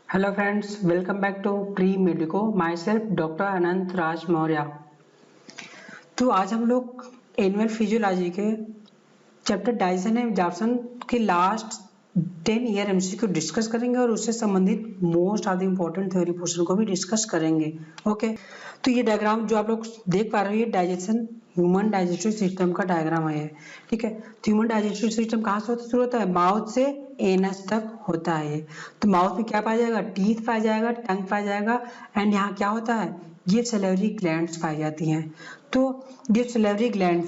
Hello friends, welcome back to Pre-Medico. Myself Dr. अनंत राज मौर्य। तो आज हम लोग एनुअल फिजियोलॉजी के चैप्टर डाइजेशन एंड एब्जॉर्प्शन के लास्ट 10 ईयर एमसीक्यू डिस्कस करेंगे और उससे संबंधित most of the important theory portion को भी डिस्कस करेंगे। ओके, तो ये डायग्राम जो आप लोग देख पा रहे हो ये डाइजेशन ह्यूमन डाइजेस्टिव सिस्टम का डायग्राम है। ठीक है, तो ह्यूमन डाइजेस्टिव सिस्टम कहाँ से शुरू होता है? माउथ से एनस तक होता है ये। तो माउथ में क्या पाया जाएगा? टीथ पाया जाएगा, टंग पाया जाएगा एंड यहाँ क्या होता है? ये सैलिवरी ग्लैंड्स पाई जाती हैं। तो ये सैलिवरी ग्लैंड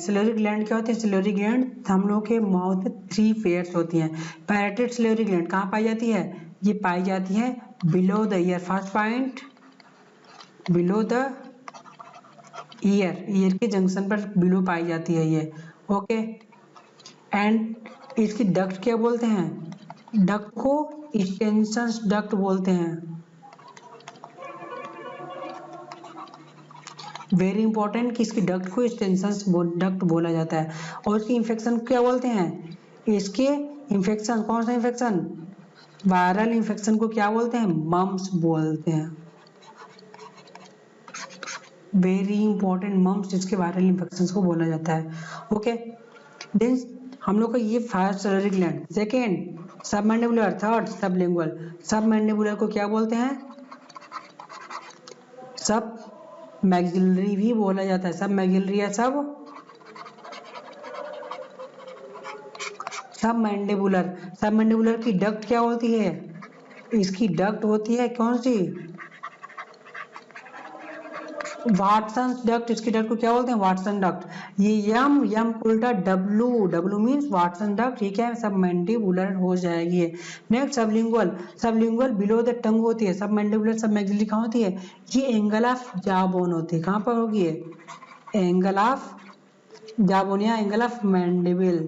क्या होते हैं? सैलिवरी ग्लैंड हम लोग के माउथ में 3 पेयर्स होती हैं। पैरेटेड सैलिवरी ग्लैंड कहाँ पाई जाती है? ये पाई जाती है below the year. First point below the year के जंक्शन पर बिलो पाई जाती है ये। ओके, एंड इसकी डक्ट क्या बोलते हैं? डक्ट को एक्सटेंशन डक्ट बोलते हैं। वेरी इंपॉर्टेंट कि इसकी डक्ट को एक्सटेंशन डक्ट बोला जाता है। और इसकी इन्फेक्शन क्या बोलते हैं? इसके इन्फेक्शन, कौन सा इन्फेक्शन? वायरल इन्फेक्शन को क्या बोलते हैं? मम्स बोलते हैं। वेरी इंपॉर्टेंट, मम्स जिसके वायरल इन्फेक्शन को बोला जाता है। ओके, देन हम लोग का ये first salivary gland. Second submandibular, third sublingual. Submandibular को क्या बोलते हैं? सब मैक्सिलरी भी बोला जाता है। सब मैक्सिलरी या सब मैंडिबुलर की डक्ट क्या होती है? इसकी डक्ट होती है कौन सी? Watson duct. इसकी डक्ट को क्या बोलते हैं? Watson duct. ये यम उल्टा डब्लू मींस वाटसन डक्ट। ठीक है, सब मैंडिबुलर हो जाएगी। Next sublingual below the tongue होती है। सब मैंडिबुलर सब मैक्सिलरी कहाँ होती है? ये एंगल ऑफ जाबोन होती है। कहाँ पर होगी ये? एंगल ऑफ जाबोन या angle of mandible,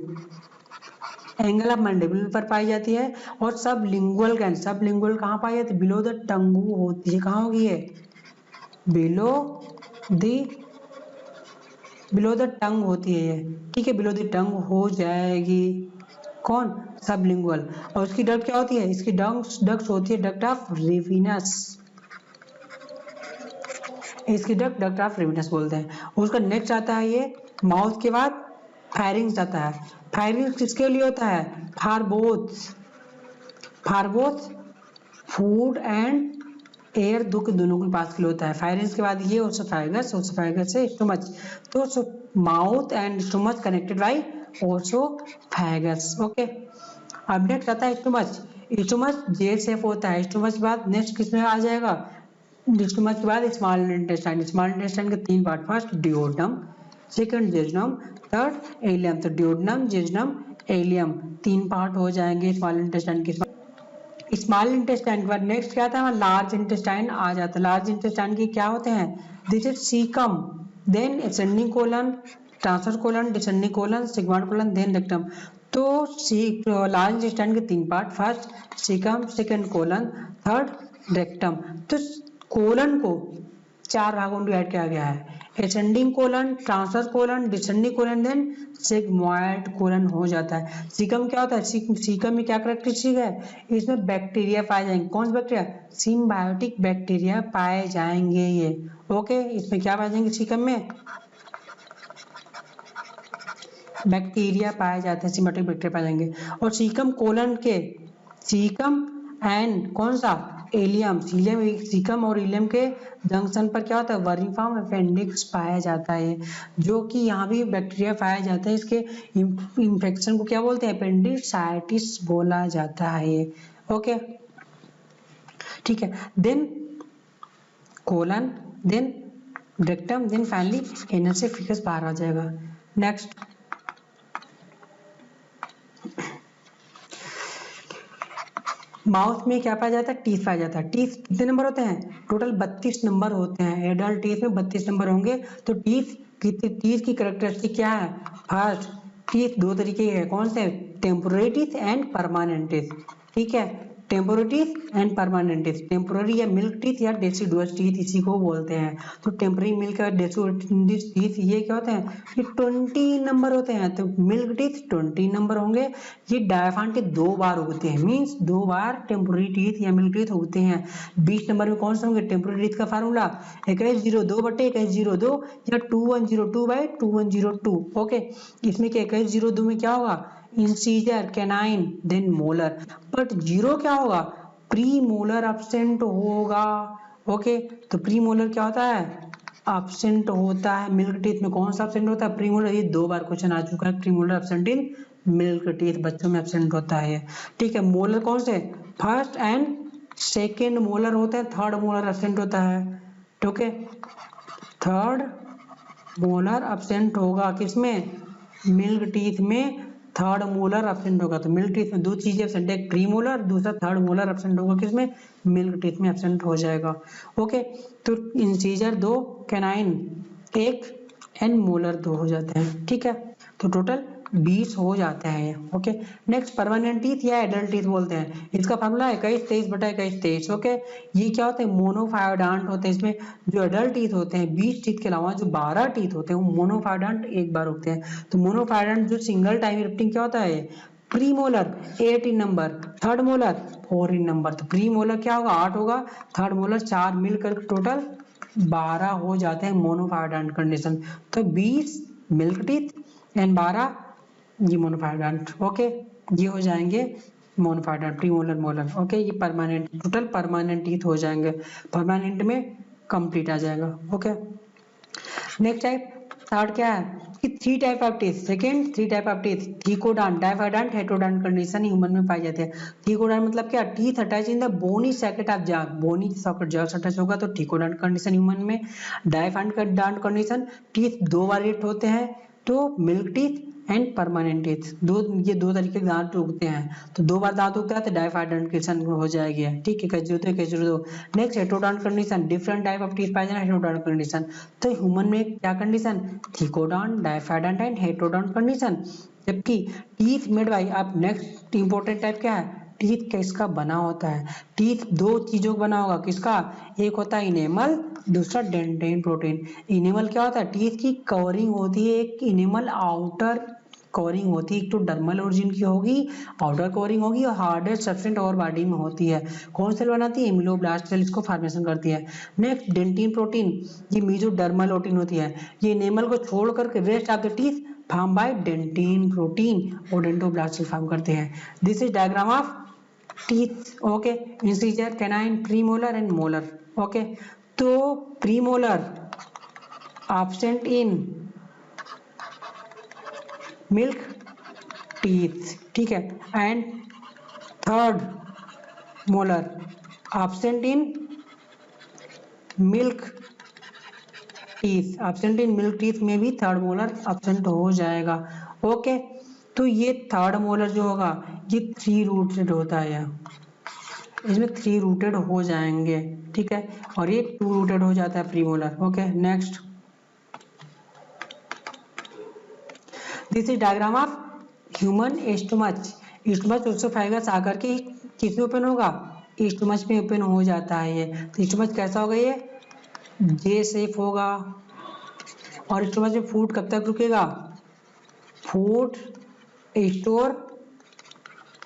angle of mandible पर पाई जाती है। और सबलिंगुअल कहाँ पाई जाती है? बिलो द टंगू होती है। कहाँ होगी ये? बिलो द टंग होती है ये। ठीक है, बिलो द टंग हो जाएगी। कौन? सबलिंगुअल। और उसकी डक्ट क्या होती है? इसकी डक्ट होती है डक्ट ऑफ रेविनस। इसकी डक्ट ऑफ रेविनस बोलते हैं। उसका नेक्स्ट आता है ये माउथ के बाद फायरिंग्स आता है। फायरिंग्स किसके लिए होता है? For both food and air दोनों के पास के लिए होता है। फायरिंग्स के बाद ये ओसोफेगस से स्टोमच। तो mouth and stomach connected by oesophagus. Okay, अब नेक्स्ट आता है स्टोमच जेल शेप होता है। स्टोमच के बाद नेक्स्ट किसमें आ जाएगा? स्टोमच के बाद स्मॉल इंटेस्टाइन के 3 part. First duodenum, second jejunum, third allium. तो डिओडनम, जेजुनम, एलियम 3 पार्ट हो जाएंगे स्मॉल इंटेस्टाइन के। स्मॉल इंटेस्टाइन के बाद नेक्स्ट क्या आता है? लार्ज इंटेस्टाइन आ जाता है। लार्ज इंटेस्टाइन के क्या होते हैं? This is caecum, then ascending colon, transverse colon, descending colon, sigmoid colon, then rectum. तो लार्ज इंटेस्टाइन के 3 part. First caecum, second colon, third rectum. तो कोलन को 4 भागों में डिवाइड किया गया है। Ascending colon, transverse colon, descending colon, then sigmoid colon हो जाता है। सीकम क्या होता है? सीकम में क्या कैरेक्टरिस्टिक है? इसमें बैक्टीरिया पाए जाएंगे। कौन से बैक्टीरिया? सिम्बायोटिक बैक्टीरिया पाए जाएंगे ये। ओके, इसमें क्या पाए जाएंगे? सीकम में बैक्टीरिया पाए जाते हैं, सिम्बायोटिक बैक्टीरिया पाए जाएंगे। और सीकम कोलन के सीकम एंड कौन सा? एलियम। सीकम और इलियम के जंक्शन पर क्या होता है? वर्मिफॉर्म अपेंडिक्स पाया जाता है, जो कि यहाँ भी बैक्टीरिया पाया जाता है। इसके इंफेक्शन को क्या बोलते हैं? अपेंडिसाइटिस बोला जाता है ये। ओके, ठीक है, then colon, then rectum, then finally anus से फिकस बाहर आ जाएगा। नेक्स्ट माउथ में क्या पाया जाता है? टीथ पाया जाता है। टीथ कितने नंबर होते हैं? टोटल 32 नंबर होते हैं। एडल्ट टीथ में 32 नंबर होंगे। तो टीथ की कैरेक्टरिस्टिक क्या है? फर्स्ट टीथ 2 तरीके के हैं। कौन से? Temporary teeth and permanent teeth. ठीक है, temporary teeth and permanent teeth. Temporary या मिल्क टीथ या डेसिडुअस टीथ इसी को बोलते हैं। तो टेम्पोररी मिल्क और डेसिडुअस टीथ ये क्या होते हैं, ये 20 नंबर होते हैं। तो मिल्क टीथ 20 नंबर होंगे। ये डायफान टीथ 2 बार उगते हैं, मीन्स 2 बार टेम्पोररी टीथ या मिल्क टीथ उगते हैं। 20 नंबर में कौन से होंगे, टेम्पोररी टीथ का फार्मूला 2102/2102 या 2102/2102। ओके, इसमें क्या 2102 में क्या होगा, incisor, canine, then molar. But zero क्या होगा, प्री मोलर एब्सेंट होगा। ओके, तो प्री मोलर क्या होता है, एब्सेंट होता है। मिल्क टीथ में कौन सा एब्सेंट होता है, प्री मोलर। ये 2 बार क्वेश्चन आ चुका है, pre molar absent in milk teeth, बच्चों में एब्सेंट होता है। ठीक है, मोलर कौन से, फर्स्ट एंड सेकेंड मोलर होते हैं, थर्ड मोलर एब्सेंट होता है। ओके, थर्ड मोलर एब्सेंट होगा किसमें, मिल्क टीथ में थर्ड मोलर एब्सेंट होगा। तो मिल्क टीथ में 2 चीजें एब्सेंट है, एक प्री मोलर, दूसरा थर्ड मोलर एब्सेंट होगा किसमें, मिल्क टीथ में एब्सेंट हो जाएगा। ओके, तो इंसीजर 2, कैनाइन 1 एंड मोलर 2 हो जाते हैं। ठीक है, तो टोटल 20 हो जाते हैं। ओके, नेक्स्ट परमानेंट टीथ या एडल्ट टीथ बोलते हैं। इसका फार्मूला है 21-23/2123। ओके, ये क्या होते हैं, मोनोफायोडांट होते हैं। इसमें जो एडल्ट टीथ होते हैं 20 टीथ के अलावा जो 12 टीथ होते हैं वो मोनोफायोडांट एक बार उगते हैं। तो मोनोफायोडांट जो सिंगल टाइम इरप्टिंग क्या होता है, pre molar 18 number, third molar 14 number. तो प्री मोलर क्या होगा, 8 होगा, थर्ड मोलर 4, मिलकर टोटल 12 हो जाते हैं मोनोफायोडांट कंडीशन। तो 20 मिल्क टीथ एंड 12 ये मोनोफायोडांट। ओके, ये हो जाएंगे मोनोफायोडांट, प्री मोलर, मोलर। ओके, ये परमानेंट, टोटल परमानेंट टीथ हो जाएंगे। परमानेंट में कंप्लीट आ जाएगा। ओके, नेक्स्ट टाइप, थर्ड क्या है कि 3 type of teeth. Second 3 type of teeth, thecodont, diphyodont, heterodont condition human में पाई जाती है। थीकोडांट मतलब क्या, teeth attach in the bony socket of jaw, bony socket jaw attach होगा तो थीकोडांट कंडीशन ह्यूमन में। डायफाइडांट कंडीशन, टीथ 2 बार रिएक्ट होते हैं, तो milk teeth and permanent teeth, ये 2 तरीके के दांत उगते हैं। तो 2 बार दांत उगता है तो डायफाइडांट कंडीशन हो जाएगी। ठीक है, 2102। Next heterodont condition, different type of teeth पाए जाना, हेटेरोडांट कंडीशन। तो ह्यूमन में क्या condition, thecodont, diphyodont and heterodont condition. जबकि टीथ मेड बाय, अब नेक्स्ट इंपॉर्टेंट टाइप क्या है, टीथ किसका बना होता है। टीथ 2 चीजों का बना होगा, किसका, एक होता है इनेमल, दूसरा डेंटेन प्रोटीन। इनेमल क्या होता है, टीथ की कवरिंग होती है, एक इनेमल आउटर कवरिंग होती है, एक तो डर्मल ओरिजिन की होगी, आउटर कवरिंग होगी, और हार्डेस्ट सब्सटेंस और बॉडी में होती है। कौन सेल बनाती है, इम्यूलोब्लास्ट सेल इसको फॉर्मेशन करती है। नेक्स्ट डेंटिन प्रोटीन, ये मेसोडर्मल प्रोटीन होती है, ये इनेमल को छोड़ करके rest of the teeth form by dentin protein और डेंटोब्लास्ट सेल फॉर्म करते हैं। This is diagram of teeth. Okay, incisor, canine, premolar and molar. Okay, तो premolar absent in milk teeth, ठीक है, and third molar absent in milk teeth, absent in milk teeth में भी third molar absent हो जाएगा। Okay, तो ये third molar जो होगा ये 3 रूटेड होता है, इसमें 3 रूटेड हो जाएंगे। ठीक है, और ये 2 रूटेड हो जाता है premolar. Okay, next, this is diagram of human stomach. Stomach oesophagus आकर के किसमें ओपन होगा, स्टमच में ओपन हो जाता है ये। तो स्टमच कैसा होगा, ये जे शेप होगा। और स्टमच में फूड कब तक रुकेगा, फूड स्टोर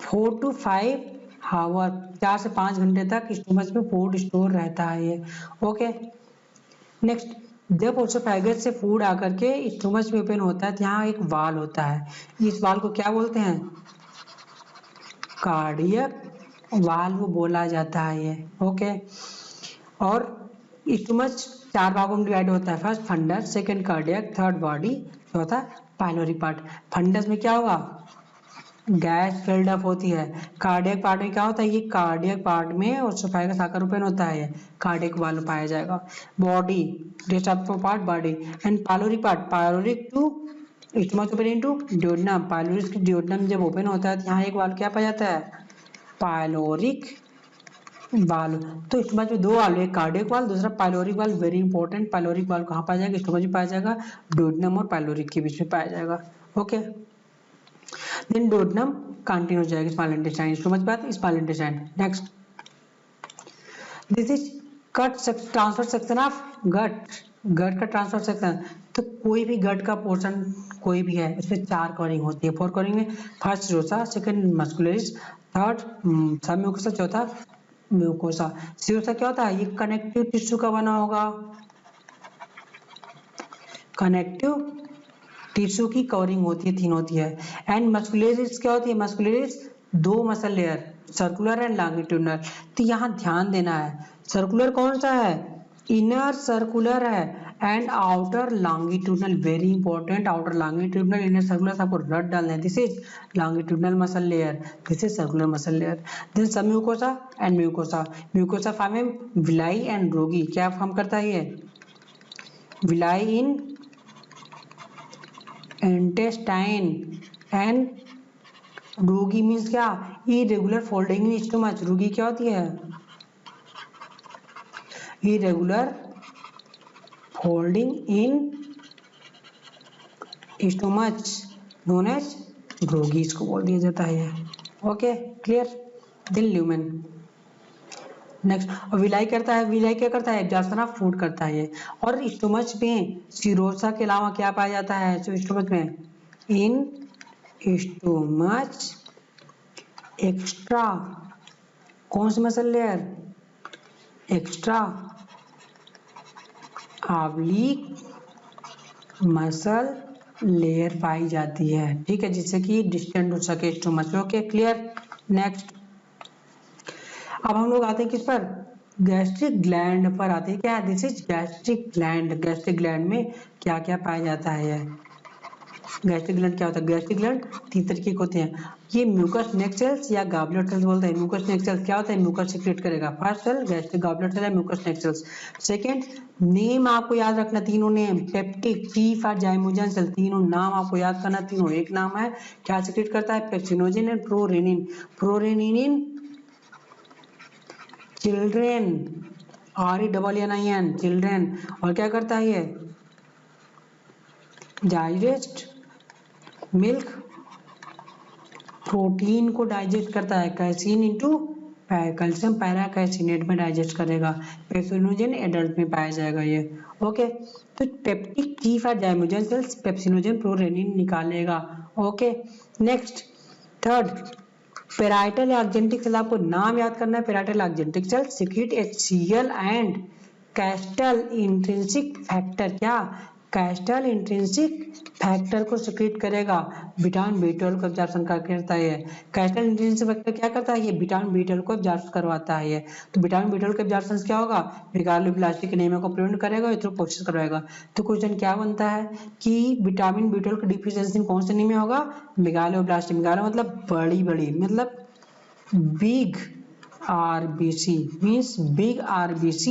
4 to 5 आवर, 4 से 5 घंटे तक स्टमच में फूड स्टोर रहता है ये। ओके, नेक्स्ट, जब ओसोफेगस से फूड आकर के स्टमच में ओपन होता है तो यहाँ एक वाल होता है, इस वाल को क्या बोलते हैं, कार्डियक वाल्व बोला जाता है ये। ओके, और स्टमच 4 भागों में डिवाइड होता है, first fundus, second cardiac, third body, चौथा पाइलोरी पार्ट। फंडस में क्या होगा, गैस फिल्ड अप होती है। कार्डियक पार्ट में क्या होता है, ये कार्डियक पार्ट में ओसोफेगस आकर ओपन होता है, कार्डियक वाल्व पाया जाएगा। Body, rest of part body, and pylori part, pyloric to stomach open into duodenum, pyloric duodenum जब ओपन होता है तो यहाँ एक वाल्व क्या पाया जाता है, पाइलोरिक वाल्व। तो स्टमच में 2 वाल्व, एक कार्डियक वाल्व, दूसरा pyloric valve. Very important, pyloric valve कहाँ पाया जाएगा, स्टमच में पाया जाएगा, ड्यूोडेनम और पाइलोरिक के बीच में पाया जाएगा। ओके, देन डोडेनम कंटिन्यू हो जाएगा स्मॉल इंटेस्टाइन, समझ बात, small intestine. Next, this is cut transfer section of gut, gut का ट्रांसफर सेक्शन। तो कोई भी गट का पोर्शन कोई भी है, उसमें 4 कवरिंग होती है। 4 कवरिंग में first serosa, second muscularis, third सब म्यूकोसा, चौथा म्यूकोसा। सीरोसा क्या होता है, ये कनेक्टिव टिश्यू का बना होगा, कनेक्टिव टिश्यू की कवरिंग होती है, 3 होती है। एंड मस्कुलरिस क्या होती है, muscularis 2 muscle layer, circular and longitudinal. तो यहाँ ध्यान देना है, सर्कुलर कौन सा है, इनर सर्कुलर है, and outer longitudinal, very important, outer longitudinal, inner circular आपको रट डालना है। This is longitudinal muscle layer, this is circular muscle layer. Then sub mucosa and mucosa, mucosa form में विलाई एंड रोगी, क्या form करता है ये, villi in intestine and rugae means क्या, irregular folding in stomach. Rugae क्या होती है, irregular folding in stomach known as rugae, इसको बोल दिया जाता है। Okay clear. Then lumen. Next, और विलाई करता है, विलाई क्या करता है, एब्जॉर्प्शन ऑफ फूड करता है ये। और स्टोमच में सीरोसा के अलावा क्या पाया जाता है, जो स्टोमच में, इन स्टोमच एक्स्ट्रा, कौन सी muscle layer, extra oblique muscle layer पाई जाती है, ठीक है, जिससे कि डिस्टेंड हो सके स्टोमच। Okay clear. नेक्स्ट, अब हम लोग आते हैं किस पर, गैस्ट्रिक ग्लैंड पर आते हैं। क्या है, this is gastric gland. Gastric gland में क्या क्या पाया जाता है, गैस्ट्रिक ग्लैंड क्या होता है, गैस्ट्रिक ग्लैंड 3 तरीके के होते हैं। ये म्यूकस नेक सेल्स या गॉबलेट सेल्स बोलते हैं। म्यूकस नेक सेल्स क्या होता है, म्यूकस सीक्रेट करेगा। First cell gastric goblet cell है, mucus neck cells. Second, name आपको याद रखना, तीनों name, peptic, T for zymogen cell, तीनों नाम आपको याद करना, तीनों एक नाम है। क्या सीक्रेट करता है, pepsinogen and prorennin. Prorennin children, RENNIN children. और क्या करता है ये, डाइजेस्ट मिल्क प्रोटीन को डाइजेस्ट करता है, कैसीन इंटू कैल्शियम पैराकैसिनेट में डाइजेस्ट करेगा। पेप्सिनोजेन एडल्ट में पाया जाएगा ये। ओके, तो peptic T for zymogen cells pepsinogen prorennin निकालेगा। Okay next, third, parietal oxyntic cell, आपको नाम याद करना है, parietal oxyntic cell secrete HCl and Castle intrinsic factor. क्या, कैस्टल इंट्रिंसिक फैक्टर को सीक्रेट करेगा। विटामिन B12 को एब्जॉर्प्शन करता है। कैस्टल इंट्रिंसिक फैक्टर क्या करता है, ये विटामिन B12 को एब्जॉर्ब करवाता है। तो विटामिन B12 का एब्जॉर्प्शन क्या होगा, मेगालोब्लास्टिक एनीमिया को प्रिवेंट करेगा, थ्रू प्रोसेस करवाएगा। तो क्वेश्चन क्या बनता है कि विटामिन B12 की डिफिशियंसी में कौन सा एनीमिया होगा, मेगालोब्लास्टिक। मेगालो मतलब बड़ी बड़ी, मतलब big RBC means big RBC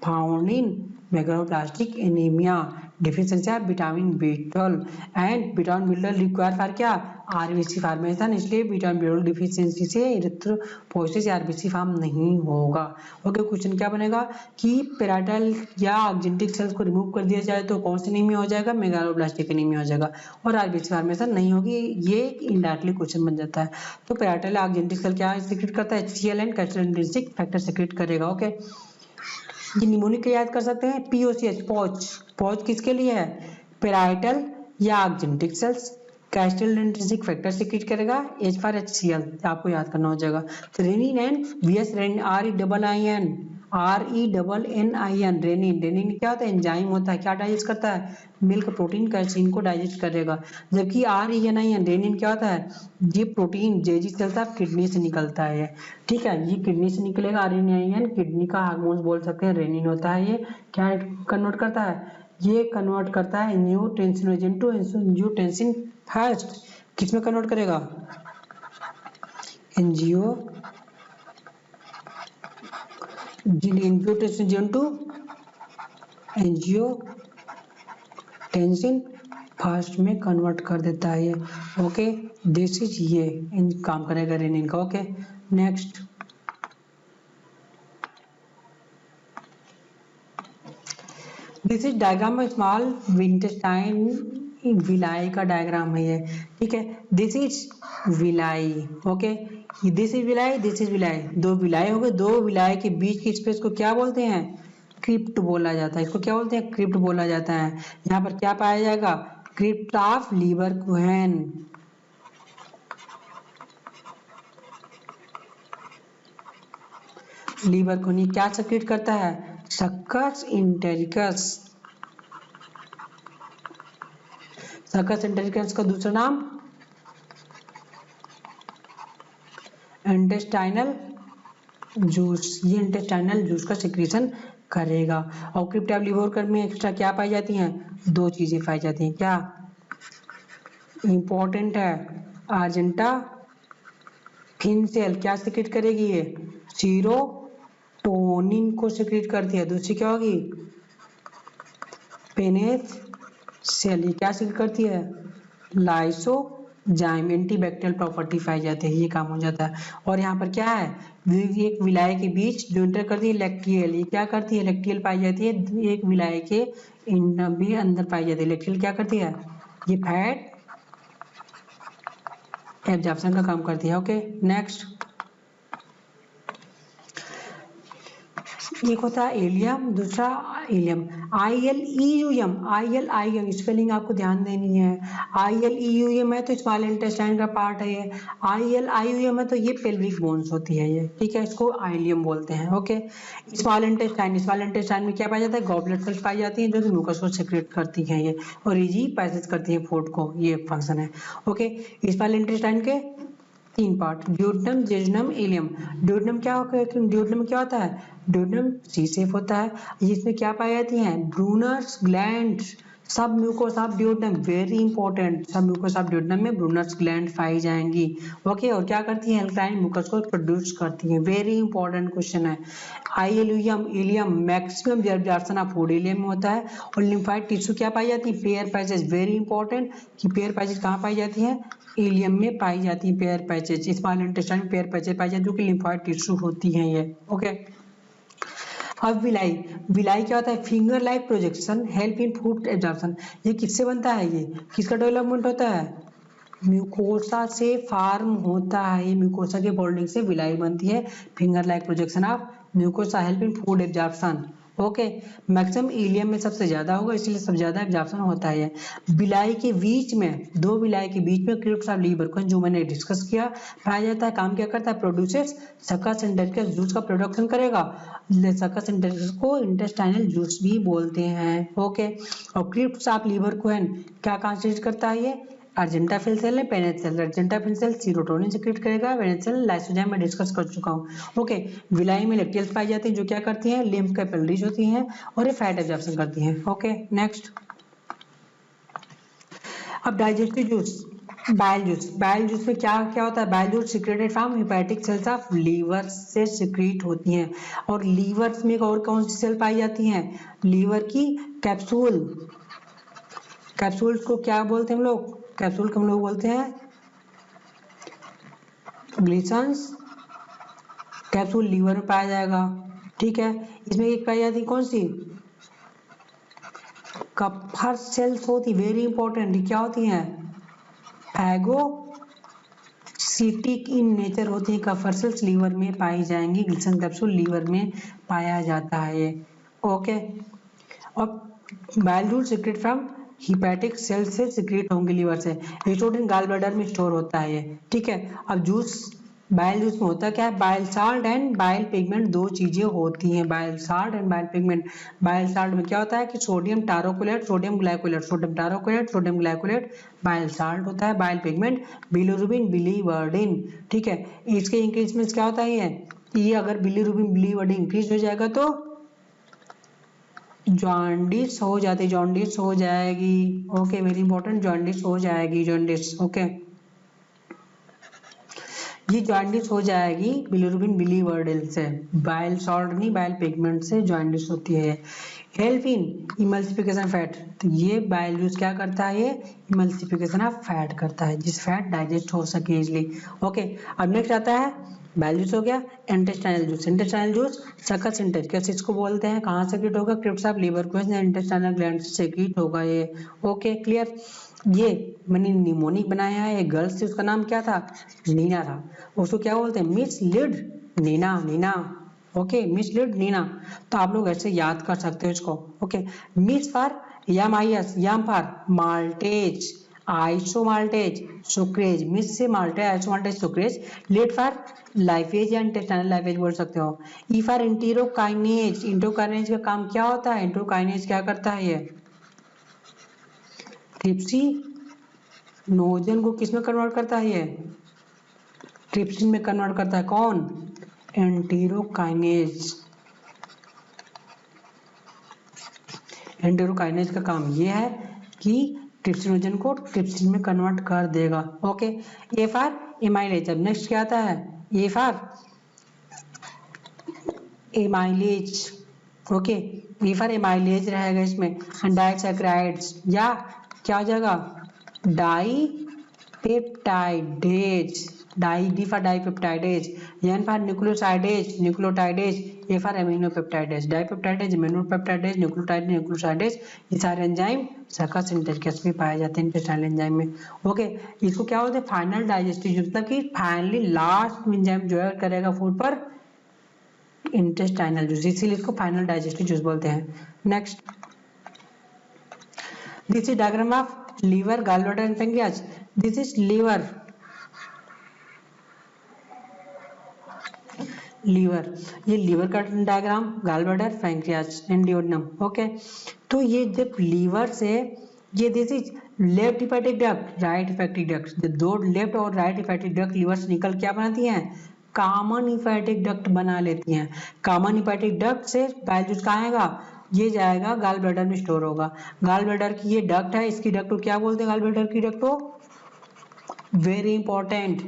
found in megaloblastic anaemia, deficiency of vitamin B12 and vitamin B12 required for क्या, RBC फॉर्मेशन। इसलिए विटामिन B12 डिफिशियंसी से इरिथ्रोपोइसिस RBC फॉर्म नहीं होगा। ओके, क्वेश्चन क्या बनेगा कि पेराइटल या एक्जेंटिक सेल्स को रिमूव कर दिया जाए तो कौन सी एनीमिया हो जाएगा, मेगालोब्लास्टिक एनीमिया हो जाएगा, और RBC फॉर्मेशन नहीं होगी। ये इनडायरेक्टली क्वेश्चन बन जाता है। तो पेराइटल एक्जेंटिक सेल क्या सीक्रेट करता है, HCl and Castle intrinsic factor secrete करेगा। ओके, ये निमोनिक याद कर सकते हैं, POCH पॉच, पॉच किसके लिए है, पेराइटल या oxyntic cells, Castle intrinsic factor secrete करेगा, H फॉर HCl आपको याद करना हो जाएगा। तो rennin and VS renin, RENNIN rennin, rennin क्या होता है, एंजाइम होता है, क्या डाइजेस्ट करता है, मिल्क प्रोटीन कैसीन को डाइजेस्ट करेगा। जबकि RENIN रेनिन क्या होता है, ये protein Jazzy sales of kidney से निकलता है, ठीक है, ये किडनी से निकलेगा। RENIN किडनी का हार्मोन बोल सकते हैं, रेनिन होता है, ये क्या कन्वर्ट करता है, ये कन्वर्ट करता है एंजियोटेंसिनोजन टू एंजियोटेंसिन फर्स्ट। किसमें कन्वर्ट करेगा, एंजियोटेंसिन टू एंजियोटेंसिन फर्स्ट में कन्वर्ट कर देता है ये। ओके, दिस इज ये काम करेगा रेनिन का। Okay next, this is diagram of small intestine villi का डायग्राम है ये, ठीक है। This is villi, okay, this is villi, this is villi, दो विलाई हो गए, दो विलाई के बीच के स्पेस को क्या बोलते हैं, क्रिप्ट बोला जाता है। इसको क्या बोलते हैं, क्रिप्ट बोला जाता है। यहाँ पर क्या पाया जाएगा, क्रिप्ट ऑफ लीवरकुहेन। लीवरकुहेन क्या सेक्रेट करता है, सक्कस इंटेरिकस। सक्कस इंटेरिकस का दूसरा नाम इंटेस्टाइनल जूस। ये इंटेस्टाइनल जूस का सिक्रीशन करेगा। और क्रिप्ट ऑफ लीवरकुहेन में एक्स्ट्रा क्या पाई जाती हैं, दो चीजें पाई जाती हैं, क्या इंपॉर्टेंट है, आर्जेंटा फिन सेल क्या सिक्रेट करेगी, ये सीरोटोनिन को सिक्रेट करती है। दूसरी क्या होगी, पेनेस सेल, ये क्या सिक्रेट करती है, लाइसोजाइम, एंटीबैक्टीरियल प्रॉपर्टी पाई जाती है, ये काम हो जाता है। और यहाँ पर क्या है, एक विलाय के बीच जो इंटर करती है लैक्टियल, ये क्या करती है, लैक्टियल पाई जाती है, एक विलाय के भी अंदर पाई जाती है। लैक्टियल क्या करती है, ये फैट एब्जॉर्प्शन का काम करती है। ओके नेक्स्ट, एक होता है एलियम, दूसरा इलियम। ILEUM, ILIUM स्पेलिंग आपको ध्यान देनी है। ILEUM है तो स्मॉल इंटेस्टाइन का पार्ट है ये। ILIUM है तो ये पेल्विक बोन्स होती है ये, ठीक है, इसको आइलियम बोलते हैं। ओके, स्मॉल इंटेस्टाइन में क्या पाया जाता है, गॉबलेट सेल्स पाई जाती हैं जो कि म्यूकस को सेक्रेट करती हैं ये, और इजी पैसेज करती हैं फूड को, ये फंक्शन है। ओके, स्मॉल इंटेस्टाइन के तीन part, duodenum, jejunum, ileum. Duodenum क्या होता है, ड्यूडेनम सी शेप होता है, इसमें क्या पाई जाती हैं, ब्रूनर्स ग्लैंड्स, सब mucus of duodenum, very important, सब म्यूकोस ऑफ ड्यूडेनम में ब्रूनर्स ग्लैंड पाई जाएंगी। ओके, और क्या करती हैं, अल्कालाइन म्यूकस को प्रोड्यूस करती हैं, वेरी इंपॉर्टेंट क्वेश्चन है। Ileum, ileum maximum absorption of food ileum में होता है। और लिम्फाइड टिश्यू क्या पाई जाती है, पेयर पैचेज, वेरी इंपॉर्टेंट कि पेयर पैचेज कहाँ पाई जाती है, इलियम में पाई जाती है पेयर पैचेज, स्मॉल इंटेस्टाइन में पेयर पैचेज पाई जाती है जो कि लिम्फोइड टिश्यू होती हैं ये। ओके, अब विलाई क्या होता है, finger like projection, help in food absorption. ये किससे बनता है, ये किसका डेवलपमेंट होता है, म्यूकोसा से फार्म होता है, ये म्यूकोसा के फोल्डिंग से विलाई बनती है। Finger like projection of mucosa help in food absorption. Okay, maximum ileum में सबसे ज्यादा होगा, इसलिए सबसे ज्यादा एब्जॉर्प्शन होता है। विलाई के बीच में, दो विलाई के बीच में क्रिप्ट ऑफ लीवरकुहेन जो मैंने डिस्कस किया पाया जाता है। काम क्या करता है, प्रोड्यूसेस सक्कस इंटेरिकस जूस का प्रोडक्शन करेगा। सक्कस इंटेरिकस को इंटेस्टाइनल जूस भी बोलते हैं। ओके, और क्रिप्ट ऑफ लीवरकुहेन क्या कंस्टिट्यूट करता है, ये अर्जेंटा फिल सेल है, Paneth cell. Argentaffin cell serotonin secrete करेगा, पेनेट सेल लाइसोजाइम में डिस्कस कर चुका हूँ। ओके, विलाई में लैक्टियल्स पाई जाती हैं जो क्या करती हैं, लिम्फ कैपिलरीज होती हैं और ये फैट एब्जॉर्प्शन करती हैं। ओके नेक्स्ट, अब डाइजेस्टिव जूस, बाइल जूस में क्या क्या होता है, bile juice secreted from hepatic cells of liver से सिक्रीट होती हैं। और लीवर में और कौन सी सेल पाई जाती हैं, लीवर की कैप्सूल, कैप्सूल्स को क्या बोलते हैं हम लोग, कैप्सूल को हम लोग बोलते हैं ग्लिसन्स। कैप्सूल लीवर में पाया जाएगा, ठीक है। इसमें एक पाई जाती है कौन सी, कफर सेल्स होती, वेरी इंपॉर्टेंट, क्या होती हैं, फैगोसिटिक इन नेचर होती है। कफर सेल्स लीवर में पाई जाएंगी, ग्लिसन कैप्सूल लीवर में पाया जाता है ये। ओके, और bile juice secrete from hepatic cell से सिक्रेट होंगे लीवर से, स्टोर्ड इन गॉल ब्लैडर में स्टोर होता है ये, ठीक है। अब जूस, बाइल जूस में होता क्या है, bile salt and bile pigment, दो चीजें होती हैं, bile salt and bile pigment. Bile salt में क्या होता है कि sodium taurocholate, sodium glycolate, sodium taurocholate, sodium glycolate bile salt होता है। बाइल पिगमेंट बिलीरुबिन, बिलीवर्डिन, ठीक है। इसके इंक्रीज में क्या होता है, ये अगर बिलीरुबिन बिलीवर्डिन इंक्रीज हो जाएगा तो जॉन्डिस हो जाती, जॉन्डिस हो जाएगी। ओके, वेरी इंपॉर्टेंट, जॉन्डिस हो जाएगी, जॉन्डिस। ओके, ये जॉन्डिस हो जाएगी बिलीरुबिन बिलीवर्डिन से, बाइल सॉल्ट नहीं, बाइल पिगमेंट से जॉन्डिस होती है। हेल्प इन इमल्सिफिकेशन फैट, तो ये बाइल जूस क्या करता है, ये इमल्सिफिकेशन ऑफ फैट करता है, जिस फैट डाइजेस्ट हो सके इजिली। ओके, अब नेक्स्ट आता है बाइल जूस हो गया, intestinal juice. Intestinal juice succus entericus इसको बोलते हैं, कहाँ सेक्रेट होगा, crypt of Lieberkuhn intestinal gland से सेक्रेट होगा ये। Okay clear. ये मैंने निमोनिक बनाया है, गर्ल्स थी, उसका नाम क्या था, नीना था। उसको क्या बोलते हैं, miss lid Nina, Nina. Okay, miss lid Nina. तो आप लोग ऐसे याद कर सकते हो इसको। Okay, miss for M I S, M for maltase, isomaltase, sucrase, miss से maltase, isomaltase, sucrase. Lid for lipase या इंटेस्टाइनल लाइफेज बोल सकते हो। ई फॉर इंटेरोकाइनेज, इंटेरोकाइनेज का काम क्या होता है, इंटेरोकाइनेज क्या करता है, ये ट्रिप्सिनोजन को किस में कन्वर्ट करता है, ये ट्रिप्सिन में कन्वर्ट करता है। कौन, एंटेरोकाइनेज। एंटेरोकाइनेज का काम ये है कि ट्रिप्सिनोजन को ट्रिप्सिन में कन्वर्ट कर देगा। Okay, A for amylase. अब नेक्स्ट क्या आता है, A for amylase. Okay, A for amylase रहेगा इसमें, डाइसैकेराइड्स या क्या हो जाएगा, dipeptidase, D for dipeptidase, N for nucleosidase, nucleotidase, A for aminopeptidase, dipeptidase, aminopeptidase, nucleotidase, nucleosidase, ये सारे एंजाइम सर्कस सिंथेटिकस में पाए जाते हैं इंटेस्टाइनल एंजाइम में। ओके, इसको क्या बोलते हैं, फाइनल डाइजेस्टिव, मतलब कि फाइनली लास्ट एंजाइम जो है करेगा फूड पर इंटेस्टाइनल जूस, इसीलिए इसको फाइनल डाइजेस्टिव जूस बोलते हैं। Next, this is diagram of liver, gall bladder and pancreas. This is liver, liver, ये लीवर का diagram, gall bladder, pancreas and duodenum. Okay, तो ये जब लीवर से ये this is left hepatic duct, right hepatic duct, दो left और right hepatic duct liver से निकल क्या बनाती हैं, कॉमन हिपैटिक डक्ट बना लेती हैं। कॉमन हिपैटिक डक्ट से बाइल जूस कहाँ आएगा, ये जाएगा गॉल ब्लैडर में स्टोर होगा। गॉल ब्लैडर की ये डक्ट है, इसकी डक्ट को क्या बोलते हैं, गॉल ब्लैडर की डक्ट को, वेरी इंपॉर्टेंट,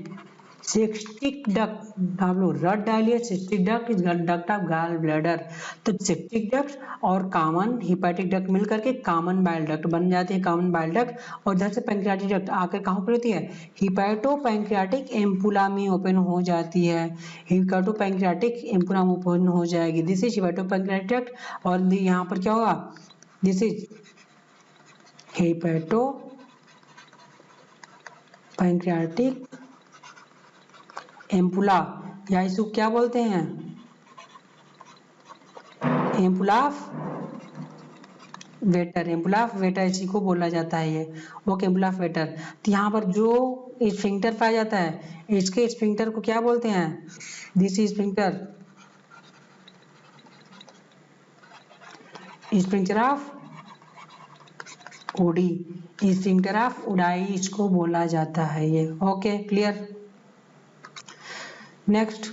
सिस्टिक डक्ट। आप लोग रट डालिए, cystic duct is duct of gall bladder. तो सिस्टिक डक्ट और कॉमन हिपैटिक डक्ट मिलकर के कॉमन बाइल डक्ट बन जाती है, कॉमन बाइल डक्ट। और इधर से पैंक्रियाटिक डक्ट आकर कहाँ पर होती है, हिपैटो पैंक्रियाटिक एम्पुला में ओपन हो जाती है, हिपैटो पैंक्रियाटिक एम्पुला में ओपन हो जाएगी। This is hepato pancreatic duct. और यहाँ पर क्या होगा, this is hepato pancreatic ampulla, या इसको क्या बोलते हैं, ampulla of waiter, ampulla of waiter इसी को बोला जाता है ये। Okay, ampulla of waiter. तो यहाँ पर जो स्फिंक्टर पाया जाता है, इसके स्फिंक्टर को क्या बोलते हैं, this is sphincter, sphincter of Oddi, sphincter of Oddi इसको बोला जाता है ये। Okay, clear. Next,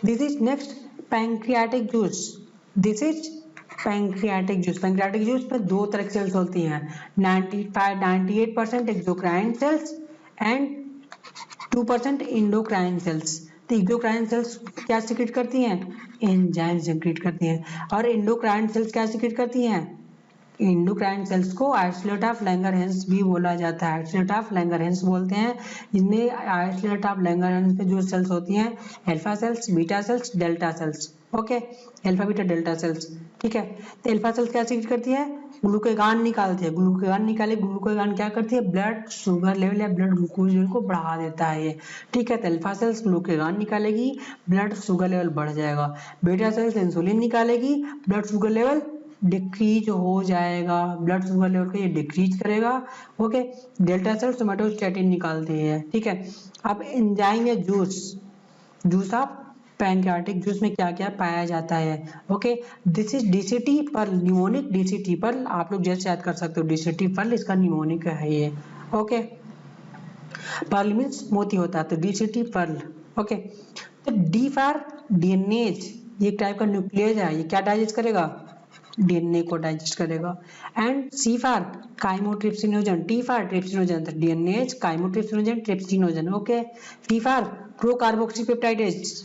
this is next pancreatic juice. This is pancreatic juice. Pancreatic juice में दो तरह की सेल्स होती हैं, 98% exocrine cells and 2% endocrine cells. तो एक्सोक्राइन सेल्स क्या सीक्रेट करती हैं, एंजाइम सीक्रेट करती हैं, और इंडोक्राइन सेल्स क्या सीक्रेट करती हैं, इंडोक्राइन सेल्स को आइसोलेट ऑफ लैंगरहैंस भी बोला जाता है, आइसोलेट ऑफ लैंगरहैंस बोलते हैं। इसमें आइसोलेट ऑफ लैंगरहैंस पे जो सेल्स होती हैं, alpha cells, beta cells, delta sales. Okay, alpha beta delta sales, ठीक है। तो अल्फा सेल्स क्या सीक्रेट करती है, ग्लूकागॉन निकालती है, ग्लूकागॉन निकाले, ग्लूकागॉन क्या करती है, ब्लड शुगर लेवल या ब्लड ग्लूकोज लेवल को बढ़ा देता है ये, ठीक है। तो अल्फा सेल्स ग्लूकागॉन निकालेगी, ब्लड शुगर लेवल बढ़ जाएगा। बीटा सेल्स इंसुलिन निकालेगी, ब्लड शुगर लेवल डिक्रीज हो जाएगा, ब्लड शुगर लेवल को ये डिक्रीज करेगा। ओके, डेल्टा सेल्स सोमेटोस्टैटिन निकालते हैं, ठीक है। अब एंजाइम या juice, juice of pancreatic juice में क्या क्या पाया जाता है। Okay, this is DCT pearl, mnemonic DCT pearl, आप लोग जैसे याद कर सकते हो, डीसीटी पर्ल इसका निमोनिक है ये। ओके, पर्ल मीन्स मोती होता है, तो डीसीटी पर्ल। ओके, तो डी फॉर डीएनएज, ये टाइप का न्यूक्लियस है, ये क्या डाइजेस्ट करेगा, डीएनए को डाइजेस्ट करेगा। And C for chymotrypsinogen, T for trypsinogen, DNA chymotrypsinogen, trypsinogen. Okay, P for procarboxypeptidase,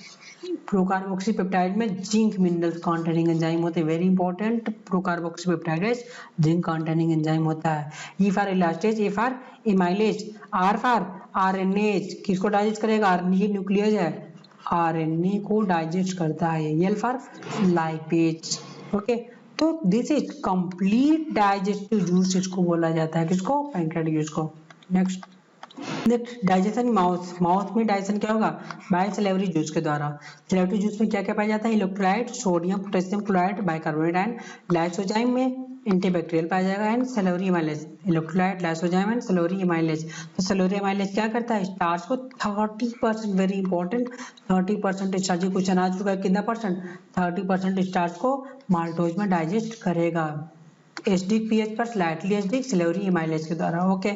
procarboxypeptide में जिंक मिनरल्स कंटेनिंग एंजाइम होते हैं, very important, procarboxypeptidase zinc containing enzyme होता है। E for elastase, A for amylase, R for RNase, किसको digest करेगा, ये nuclease है, RNA को डाइजेस्ट करता है। L for lipase. ओके, तो this is complete digestive juice इसको बोला जाता है, किसको? पैंक्रियाटिक जूस को। नेक्स्ट डाइजेशन माउथ में डाइजेशन क्या होगा? बाय सलेवरी जूस के द्वारा। सलेवरी जूस में क्या क्या पाया जाता है? Electrolyte, sodium potassium chloride, bicarbonate and lysozyme में एंटीबैक्टीरियल पाया जाएगा and Salori amylase. Electrolyte, lysozyme and Salori amylase. तो सलोरी एमाइलेज क्या करता है? स्टार्च को 30%, वेरी इंपॉर्टेंट, 30% स्टार्च, क्वेश्चन आ चुका है, कितना परसेंट? 30% स्टार्च को माल्टोज में डाइजेस्ट करेगा एसिडिक पीएच पर, स्लाइटली एसिडिक, सिलेवरी एमाइलेज के द्वारा। ओके,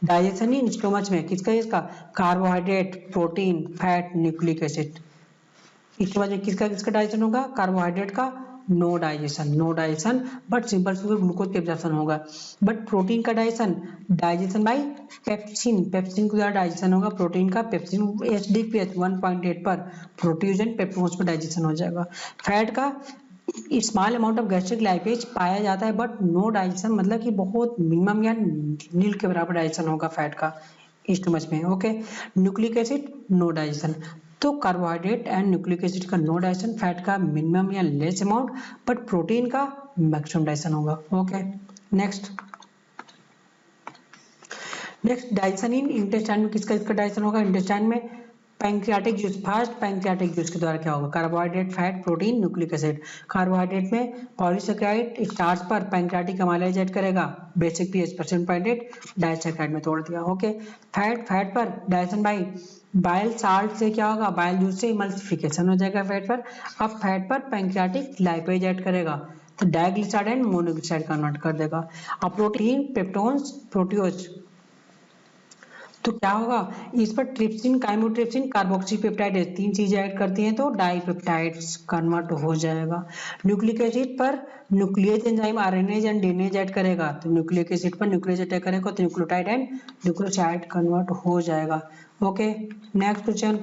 डाइजेशन इन स्टोमच में किसका? इसका carbohydrate, protein, fat, nucleic acid. Stomach में किसका किसका डाइजेशन होगा? कार्बोहाइड्रेट का no digestion, but simple sugar glucose के एब्जॉर्प्शन होगा। बट प्रोटीन का डाइजेशन बाय पेप्सिन के द्वारा डाइजेशन होगा प्रोटीन का। पेप्सिन एसिडिक पीएच 1.8 पर प्रोटीज एंड पेप्टोन्स पर डाइजेशन हो जाएगा। फैट का small amount of gastric lipase पाया जाता है बट नो डाइजेशन, मतलब कि बहुत मिनिमम या नील के बराबर डाइजेशन होगा फैट का स्टमच में। Okay, nucleic acid no digestion. तो कार्बोहाइड्रेट एंड न्यूक्लिक एसिड का नो डाइजेशन, फैट का मिनिमम या लेस अमाउंट, बट प्रोटीन का मैक्सिमम डाइजेशन होगा। Okay, next digestion in intestine में किसका डाइजेशन होगा? इंटेस्टाइन में pancreatic juice, first pancreatic juice के द्वारा क्या होगा? Carbohydrate, fat, protein, nucleic acid. Carbohydrate में पॉलीसेकेराइड स्टार्च पर पैंक्रियाटिक एमाइलेज ऐड करेगा, बेसिक पीएच पर 7.8 डाइसेकेराइड में तोड़ दिया। ओके, फैट पर डाइजेशन बाई बाइल साल्ट से क्या होगा? बाइल जूस से इमल्सिफिकेशन हो जाएगा फैट पर। अब फैट पर पैंक्रियाटिक लाइपेज ऐड करेगा तो डाइग्लिसराइड एंड मोनोग्लिसराइड कन्वर्ट कर देगा। अब प्रोटीन, पेप्टोन्स, प्रोटियोज, तो क्या होगा? इस पर ट्रिप्सिन, काइमोट्रिप्सिन, कार्बोक्सीपेप्टाइडेज, तीन चीजें ऐड करती हैं तो डाइपेप्टाइड्स कन्वर्ट हो जाएगा। न्यूक्लिक एसिड पर nucleus enzyme RNase and DNAs add करेगा तो न्यूक्लिक एसिड पर न्यूक्लियस अटैक करेगा तो न्यूक्लियोटाइड एंड न्यूक्लियोसाइड कन्वर्ट हो जाएगा। Okay, next question.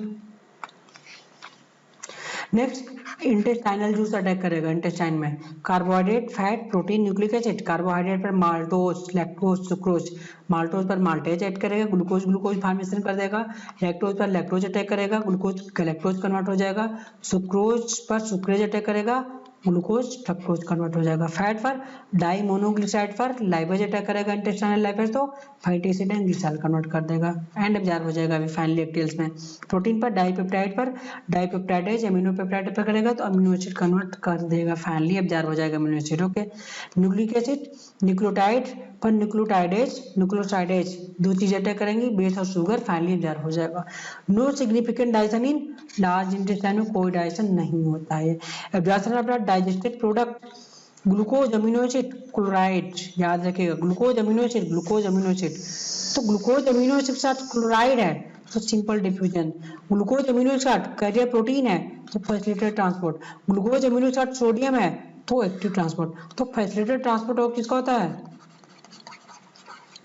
Next intestinal juice attack करेगा इंटेस्टाइन में। Carbohydrate, fat, protein, nucleic acid. Carbohydrate पर माल्टोज, लैक्टोज, सुक्रोज। माल्टोज पर माल्टेज ऐड करेगा, ग्लूकोज फॉर्मेशन कर देगा। लैक्टोज पर लैक्टोज अटैक करेगा, ग्लूकोज गैलेक्टोज कन्वर्ट हो जाएगा। सुक्रोज पर सुक्रेज अटैक करेगा, ग्लूकोज फ्रक्टोज कन्वर्ट हो जाएगा। फैट पर डाई मोनोग्लिसराइड पर लाइपेज अटैक करेगा इंटेस्टाइनल लाइपेज तो fatty acid and glycerol convert कर देगा एंड एब्जॉर्ब हो जाएगा अभी फाइनली एक्टिल्स में। प्रोटीन पर डाइपेप्टाइड पर डाइपेप्टाइडेज अमीनो पेप्टाइड पर करेगा तो अमीनो एसिड कन्वर्ट कर देगा, फाइनली एब्जॉर्ब हो जाएगा amino acid. Okay, nucleic acid, nucleotide पर न्यूक्लियोसाइडेज, दो चीजें अटैक करेंगी, बेस और शुगर, फाइनली एब्जॉर्ब हो जाएगा। No significant digestion in large intestine में कोई डाइजेशन नहीं होता है। Absorption of digested product glucose amino acid chloride, याद रखिएगा ग्लूकोज अमीनो एसिड, तो ग्लूकोज अमीनो एसिड के साथ क्लोराइड है तो सिंपल डिफ्यूजन। ग्लूकोज अमीनो के साथ कैरियर प्रोटीन है तो फैसिलिटेटेड ट्रांसपोर्ट। ग्लूकोज अमीनो के साथ सोडियम है तो एक्टिव ट्रांसपोर्ट। तो फैसिलिटेटेड ट्रांसपोर्ट और किसका होता है?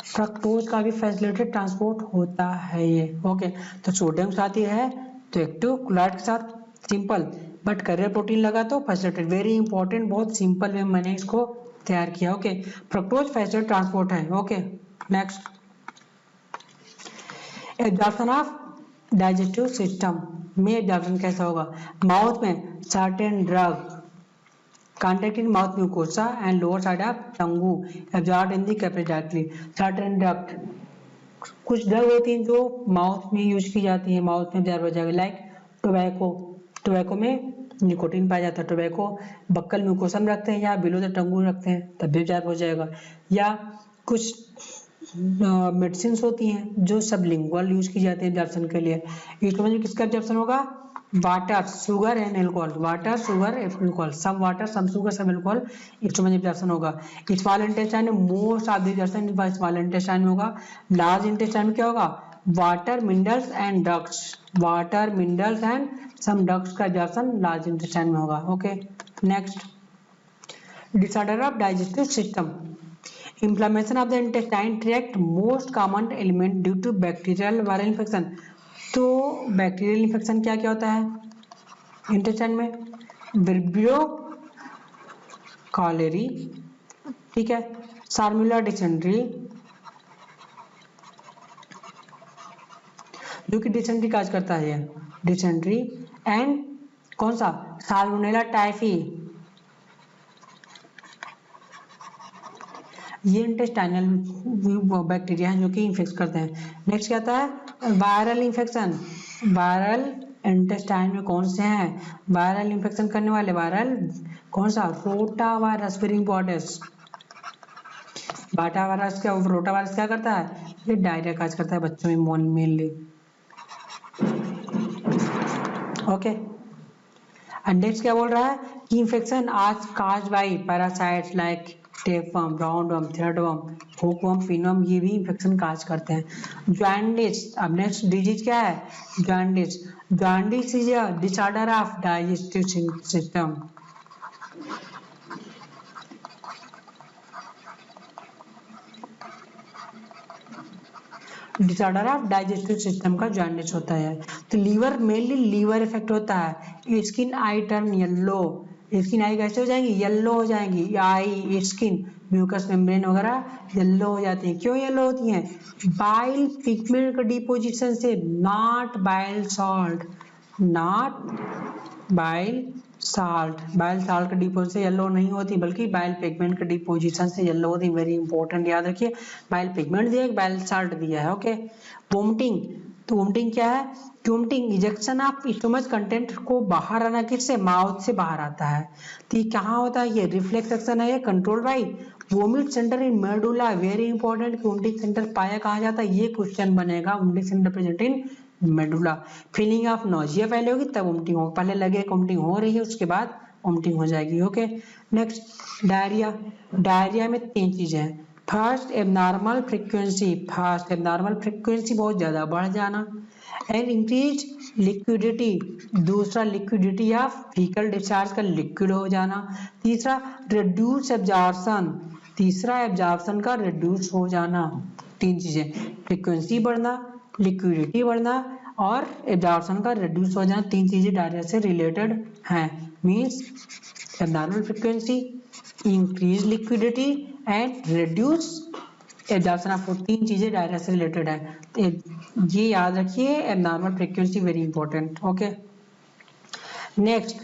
फ्रक्टोज का भी फैसिलिटेटेड ट्रांसपोर्ट होता है ये। ओके, तो सोडियम के साथ ही है तो एक्टिव, क्लोराइड के साथ सिंपल, बट कैरियर प्रोटीन लगा तो फैसिलिटेटेड। वेरी इंपॉर्टेंट, बहुत सिंपल में मैंने इसको तैयार किया। ओके, फ्रक्टोज फैसिलिटेटेड ट्रांसपोर्ट है। Okay, next absorption of digestive system में एब्जॉर्प्शन कैसा होगा? माउथ में certain drug contact in mouth mucosa and lower side of tongue absorbed in the capillary certain drug, कुछ ड्रग होती हैं जो माउथ में यूज की जाती है, माउथ में एब्जॉर्ब हो जाएगा, लाइक टोबैको में निकोटीन पाया जाता है। टोबैको बक्कल म्यूकोसा में रखते हैं या बिलो द टंगू रखते हैं तब भी एब्जॉर्ब हो जाएगा। या कुछ मेडिसिन होती हैं जो सबलिंगुअल यूज की जाती है एब्जॉर्प्शन के लिए। इसमें किसका एब्जॉर्प्शन होगा? Water, sugar and alcohol, water, sugar, alcohol, some water, some sugar, some alcohol, इसमें एब्जॉर्प्शन होगा। स्मॉल इंटेस्टाइन में most of the absorption small intestine में होगा। लार्ज इंटेस्टाइन में क्या होगा? Water, minerals and ducts, water, minerals and some ducts का absorption large intestine में होगा। Okay, next disorder of digestive system, inflammation of the intestine tract, most common element due to bacterial viral infection। तो bacterial infection क्या क्या होता है intestine में? Vibrio cholerae, ठीक है, साल्मोनेला डिसेंट्री, जो कि डिसेंट्री काज करता है, डिसेंट्री, एंड कौन सा? साल्मोनेला टाइफी, ये इंटेस्टाइनल बैक्टीरिया हैं जो कि इन्फेक्ट करते हैं। नेक्स्ट क्या आता है, वायरल इन्फेक्शन। वायरल इंटेस्टाइन में कौन से हैं वायरल इन्फेक्शन करने वाले, वायरल कौन सा, रोटा वायरस, वेरी इंपॉर्टेंट। बाटा वायरस क्या, रोटा वायरस क्या करता है, ये डायरिया काज करता है बच्चों में मेनली। ओके, एंड नेक्स्ट क्या बोल रहा है कि इन्फेक्शन आज काज by parasites like tapeworm, roundworm, threadworm, hookworm, pinworm, ये भी इन्फेक्शन काज करते हैं। जॉन्डिस, अब नेक्स्ट डिजीज क्या है, jaundice. Jaundice is a disorder of digestive system. Disorder of digestive system का जॉन्डिस होता है। तो लीवर, मेनली लीवर इफेक्ट होता है। Skin eye turn yellow, skin eye कैसे हो जाएंगी, येलो हो जाएंगी। आई स्किन म्यूकस मेम्ब्रेन वगैरह येलो हो जाती है। क्यों येलो होती हैं, बाइल पिगमेंट का डिपोजिशन से, not bile salt, not bile salt. Bile salt का डिपोजिशन से येलो नहीं होती, बल्कि बाइल पिगमेंट का डिपोजिशन से येलो होती। वेरी इंपॉर्टेंट, याद रखिए। बाइल पिगमेंट दिया है, बाइल साल्ट दिया है। Okay, vomiting. तो वोमिटिंग क्या है, vomiting ejection of stomach content को बाहर आना, किससे, माउथ से बाहर आता है। तो ये कहाँ होता है, ये रिफ्लेक्स एक्शन है, ये control by vomit centre in medulla. Very important, vomiting centre पाया कहाँ जाता है, ये क्वेश्चन बनेगा। Vomiting centre present in medulla. Feeling of nausea पहले होगी तब वोमिटिंग होगी, पहले लगे वोमिटिंग हो रही है उसके बाद वोमिटिंग हो जाएगी। Okay, next diarrhoea. डायरिया में 3 चीजें हैं। First abnormal frequency, first abnormal frequency बहुत ज्यादा बढ़ जाना। एंड इंक्रीज लिक्विडिटी, दूसरा लिक्विडिटी ऑफ फीकल डिस्चार्ज का लिक्विड हो जाना। तीसरा रिड्यूस एब्जॉर्प्शन, तीसरा एब्जॉर्प्शन का रिड्यूस हो जाना। 3 चीजें, फ्रीक्वेंसी बढ़ना, लिक्विडिटी बढ़ना और एब्जॉर्प्शन का रिड्यूस हो जाना। 3 चीजें डायरिया से रिलेटेड हैं। Means abnormal frequency, increase liquidity and reduce absorption of food, 3 चीजें डायरिया से रिलेटेड है। तो ये याद रखिए, abnormal frequency very important. Okay, next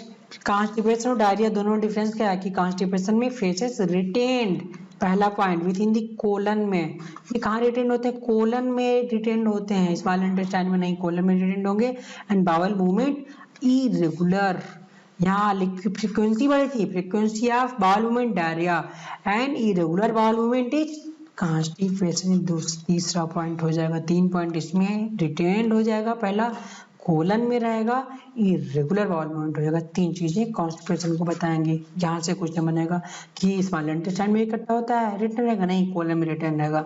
constipation और डायरिया दोनों डिफरेंस क्या है कि कॉन्स्टिपेशन में फेसेस रिटेन्ड, पहला point with in the colon में। ये कहाँ रिटेन्ड होते हैं, कोलन में रिटेन्ड होते हैं, स्मॉल इंटेस्टाइन में नहीं, कोलन में रिटेन्ड होंगे। एंड बाउल मूवमेंट इरेगुलर, यहाँ फ्रीक्वेंसी बढ़ी थी, frequency of bowel movement diarrhoea and irregular bowel movement is constipation. तीसरा पॉइंट हो जाएगा, 3 पॉइंट इसमें रिटेन्ड हो जाएगा, पहला कोलन में रहेगा, इरेगुलर बाउल मूवमेंट हो जाएगा। 3 चीजें कॉन्स्टिपेशन को बताएंगे। यहाँ से क्वेश्चन बनेगा कि स्मॉल इंटेस्टाइन में इकट्ठा होता है, रिटर्न रहेगा, नहीं कोलन में रिटर्न रहेगा।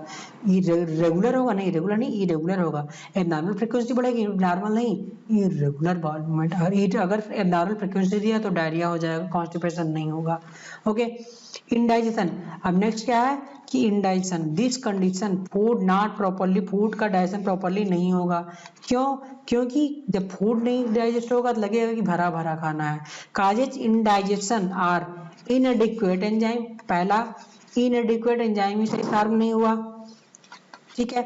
रेगुलर होगा, नहीं रेगुलर नहीं, इरेगुलर होगा। एबनॉर्मल फ्रीक्वेंसी बढ़ेगी, नॉर्मल नहीं, इरेगुलर बाउल मूवमेंट। अगर एबनॉर्मल फ्रीक्वेंसी दिया तो डायरिया हो जाएगा, कॉन्स्टिपेशन नहीं होगा। Okay, indigestion. अब नेक्स्ट क्या है कि indigestion, this condition food not properly, food का डाइजेशन प्रॉपर्ली नहीं होगा। क्यों, क्योंकि जब फूड नहीं डाइजेस्ट होगा तो लगेगा कि भरा भरा खाना है। Causes indigestion are inadequate enzyme, पहला इनएडिक्वेट एंजाइम से फॉर्म नहीं हुआ, ठीक है।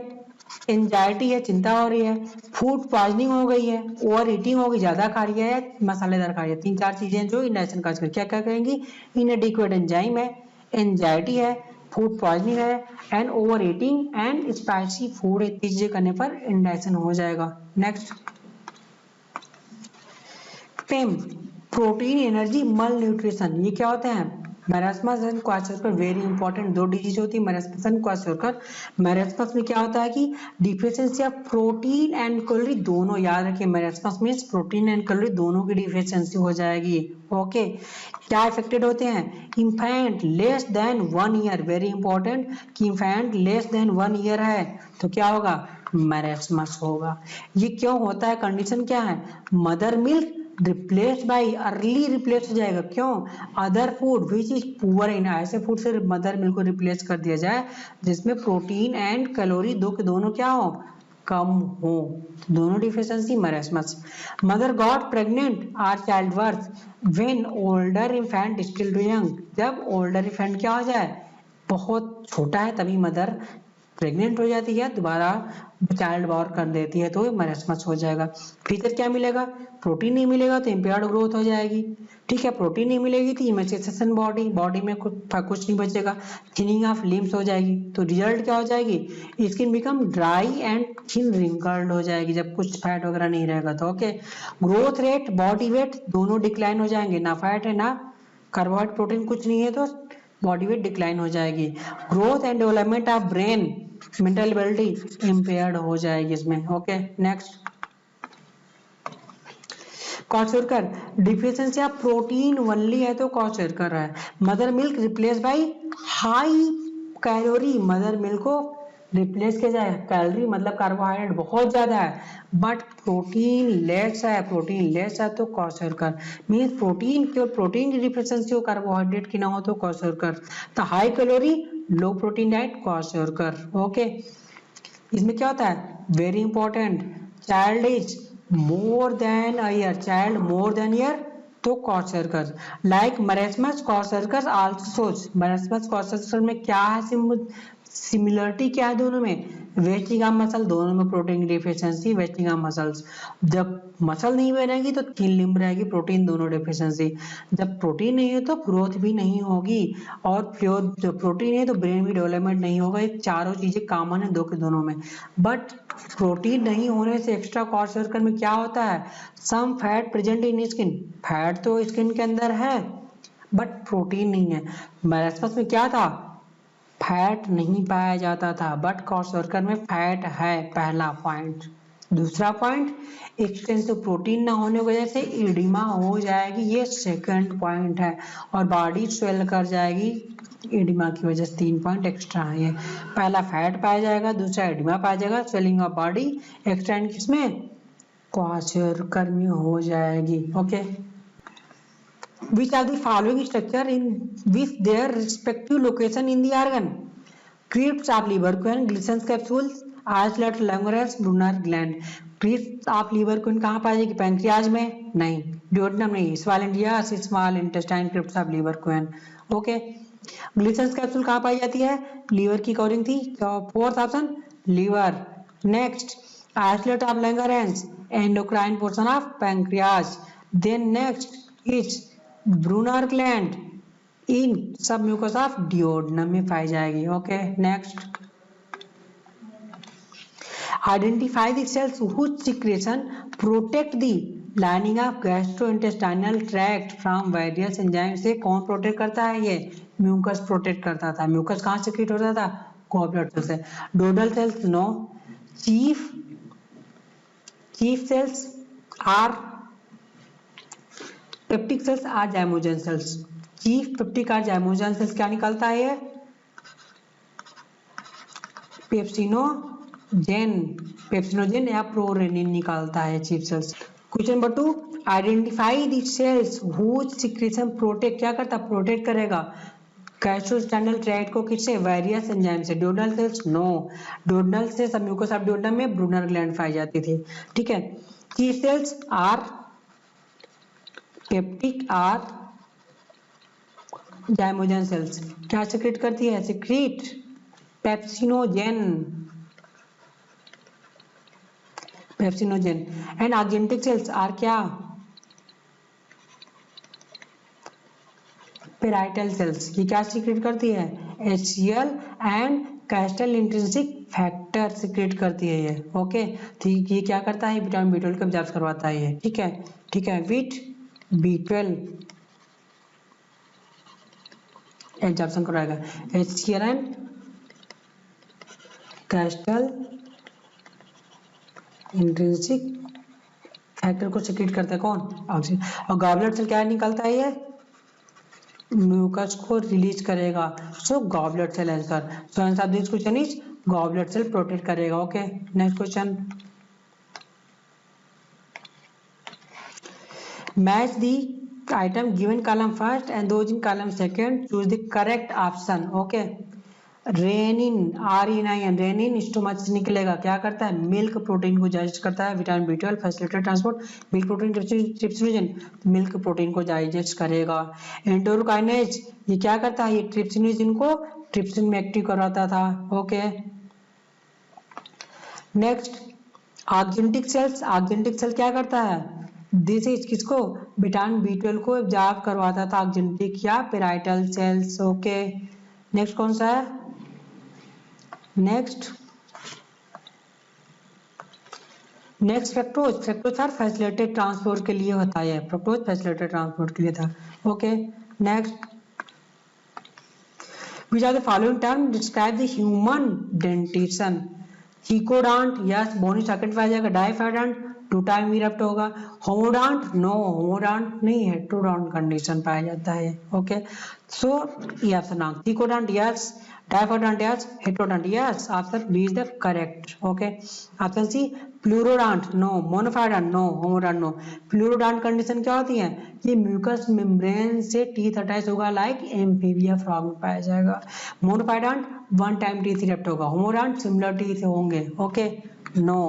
एंजाइटी है, चिंता हो रही है, फूड पॉइजनिंग हो गई है, ओवर ईटिंग हो गई, ज्यादा खा रही है, मसालेदार खा रही है। 3-4 चीजें जो इंडाइजेशन काज कर, क्या क्या कहेंगी, इनएडिक्वेट एंजाइम है, एंजाइटी है, फूड पॉइजनिंग है and over eating and spicy food, ये चीजें करने पर इंडाइजेशन हो जाएगा। Next PEM, protein energy malnutrition, ये क्या होते हैं, marasmus and kwashiorkor, very important. 2 disease होती है, मैरास्मस एंड क्वाशोरकर। मैरास्मस में क्या होता है कि deficiency of protein and calorie, दोनों याद रखिए, marasmus means protein and calorie दोनों की डिफिशियंसी हो जाएगी। ओके, क्या अफेक्टेड होते हैं, infant less than 1 year, very important कि इन्फेंट लेस देन 1 ईयर है तो क्या होगा, मैरास्मस होगा। ये क्यों होता है, कंडीशन क्या है, mother milk replace by, early replace हो जाएगा। क्यों, other food which is poor in, ऐसे फूड से मदर मिल्क को रिप्लेस कर दिया जाए जिसमें प्रोटीन एंड कैलोरी दोनों क्या हो, कम हो, दोनों deficiency marasmus. Mother got pregnant or child birth when older infant still too young, जब ओल्डर इन्फेंट क्या हो जाए, बहुत छोटा है तभी मदर प्रेग्नेंट हो जाती है, दोबारा चाइल्ड बॉर्न कर देती है तो मरासमस हो जाएगा। फीचर क्या मिलेगा? प्रोटीन नहीं मिलेगा तो इम्पेयर्ड ग्रोथ हो जाएगी। ठीक है, प्रोटीन नहीं मिलेगी तो इमेसिएशन बॉडी में कुछ नहीं बचेगा, थिनिंग ऑफ लिम्स हो जाएगी। तो रिजल्ट क्या हो जाएगी? Skin become dry and thin wrinkled हो जाएगी जब कुछ फैट वगैरह नहीं रहेगा तो। Okay, growth rate, body weight दोनों डिक्लाइन हो जाएंगे, ना फैट है ना कार्बोहाइड्रेट प्रोटीन कुछ नहीं है तो बॉडी वेट डिक्लाइन हो जाएगी। Growth and development of brain mental ability impaired हो जाएगी इसमें। Okay, next kwashiorkor deficiency of protein only है तो क्वाशरकर है। Mother milk replace by high calorie, mother milk को रिप्लेस किया जाए, कैलोरी मतलब कार्बोहाइड्रेट बहुत ज्यादा है बट प्रोटीन लेस है तो क्वाशरकर मीन्स प्रोटीन केवल प्रोटीन की डिफिशियंसी हो, कार्बोहाइड्रेट की ना हो तो क्वाशरकर। तो high calorie low protein diet kwashiorkor. Okay, इसमें क्या होता है? Very important, child is more than a year, child more than year तो kwashiorkor. Like marasmus kwashiorkor also shows, marasmus kwashiorkor में क्या है सिमिलरिटी क्या है दोनों में? वेस्टिंग ऑफ मसल, दोनों में protein deficiency, wasting of muscles. जब मसल नहीं बनेगी तो थिन लिम्ब रहेगी, प्रोटीन दोनों डिफिशियंसी। जब प्रोटीन नहीं है तो ग्रोथ भी नहीं होगी और प्योर जब प्रोटीन है तो ब्रेन भी डेवलपमेंट नहीं होगा। ये चारों चीजें कॉमन है दोनों में। बट प्रोटीन नहीं होने से एक्स्ट्रा क्वाशरकर में क्या होता है? Some fat present in skin, fat तो स्किन के अंदर है बट प्रोटीन नहीं है। मरासमस में क्या था? फैट नहीं पाया जाता था बट क्वाशरकर में फैट है, पहला पॉइंट। दूसरा पॉइंट, एक्सटेंसिव प्रोटीन ना होने की वजह से एडिमा हो जाएगी, ये सेकंड पॉइंट है, और बॉडी स्वेल कर जाएगी एडिमा की वजह से। 3 पॉइंट एक्स्ट्रा है ये। पहला फैट पाया जाएगा, दूसरा एडिमा पाया जाएगा, स्वेलिंग ऑफ बॉडी एक्सटेंड किसमें? क्वाशरकर में हो जाएगी। Okay, which are the following structure in with their respective location in the organ? Crypts of Lieberkühn, Gleason's capsules, islet Langerhans, Brunner gland. Crypts of Lieberkühn कहाँ पाई जाएगी? Pancreas में? नहीं। Duodenum नहीं। Small intestine crypts of Lieberkuhn. Okay, Glisson's capsule कहाँ पाई जाती है? Liver की कवरिंग थी, fourth option liver. Next, isolate of Langerhans, endocrine portion of pancreas. Then next is Brunner gland in sub mucous of duodenum में पाई जाएगी। Okay, next, identify the cells which secretion protect the lining of gastrointestinal tract from various enzyme. से कौन protect करता है? ये mucus protect करता था। म्यूकस कहाँ सीक्रेट होता था? गॉबलेट सेल से। डोडल cells no. Chief cells or peptic cells or zymogen cells. Chief peptic or zymogen cells क्या निकलता है? ये पेप्सिनोजेन या प्रोरेनिन निकालता है chief cells. Question number 2, identify the cells which secretion protect, क्या करता? प्रोटेक्ट करेगा गैस्ट्रोइंटेस्टाइनल ट्रैक्ट को किससे? वेरियस एंजाइम से। डोडल सेल्स नो। डोडल से सब म्यूकस ऑफ डोडनम में ब्रूनर ग्लैंड पाई जाती थी। ठीक है, chief cells or peptic or zymogen cells क्या सीक्रेट करती है? Secrete pepsinogen and argentic cells or क्या? Parietal cells. ये क्या सीक्रेट करती है? HCl and Castle intrinsic factor secrete करती है ये। ओके, ठीक, ये क्या करता है? विटामिन B12 का एब्जॉर्ब करवाता है ये। ठीक है, विट B12 एब्जॉर्प्शन कराएगा। HCl and Castle intrinsic factor को सीक्रेट करता है कौन? ऑक्सीजन। और गॉबलेट सेल क्या निकलता है? ये म्यूकस को रिलीज करेगा। So goblet cell answer. So answer of this question is goblet cell protect करेगा। Okay, next question, match the item given column first and those in column second, choose the correct option. Okay, rennin RENIN, rennin stomach से निकलेगा, क्या करता है? Milk protein को digest करता है। Vitamin B12 facilitate transport milk protein trypsinogen, milk protein को digest करेगा। एंडोकाइनेज ये क्या करता है? ये ट्रिप्सिनोजन को ट्रिप्सिन में एक्टिव करवाता था। ओके, नेक्स्ट आर्जेंटिक सेल्स, आर्जेंटिक सेल क्या करता है, दिस इज किसको, विटामिन B12 को एब्जॉर्ब करवाता था आर्जेंटिक या पेराइटल सेल्स। ओके नेक्स्ट कौन सा है, next fructose, fructose sir facilitated transport के लिए होता है, फ्रक्टोज फैसिलिटेड ट्रांसपोर्ट के लिए था। Okay next which are the following term describe the human dentition, thecodont yes, bony socket पाया जाएगा, डाइफाइडांट टू टाइम इरप्ट होगा, होमोडांट नो, होमोडांट नहीं है, हेटेरोडांट कंडीशन पाया जाता है। ओके सो ये option A, thecodont yes, diphyodont yes, heterodont yes, option B is the correct. Okay option C pleurodont no, monophyodont no, homodont no. Pleurodont condition क्या होती है, ये म्यूकस मेम्ब्रेन से टीथ अटैच होगा, लाइक एम्फीबिया फ्रॉग में पाया जाएगा। Monophyodont one time teeth erupt होगा, होमोडांट सिमिलर टीथ होंगे। Okay no,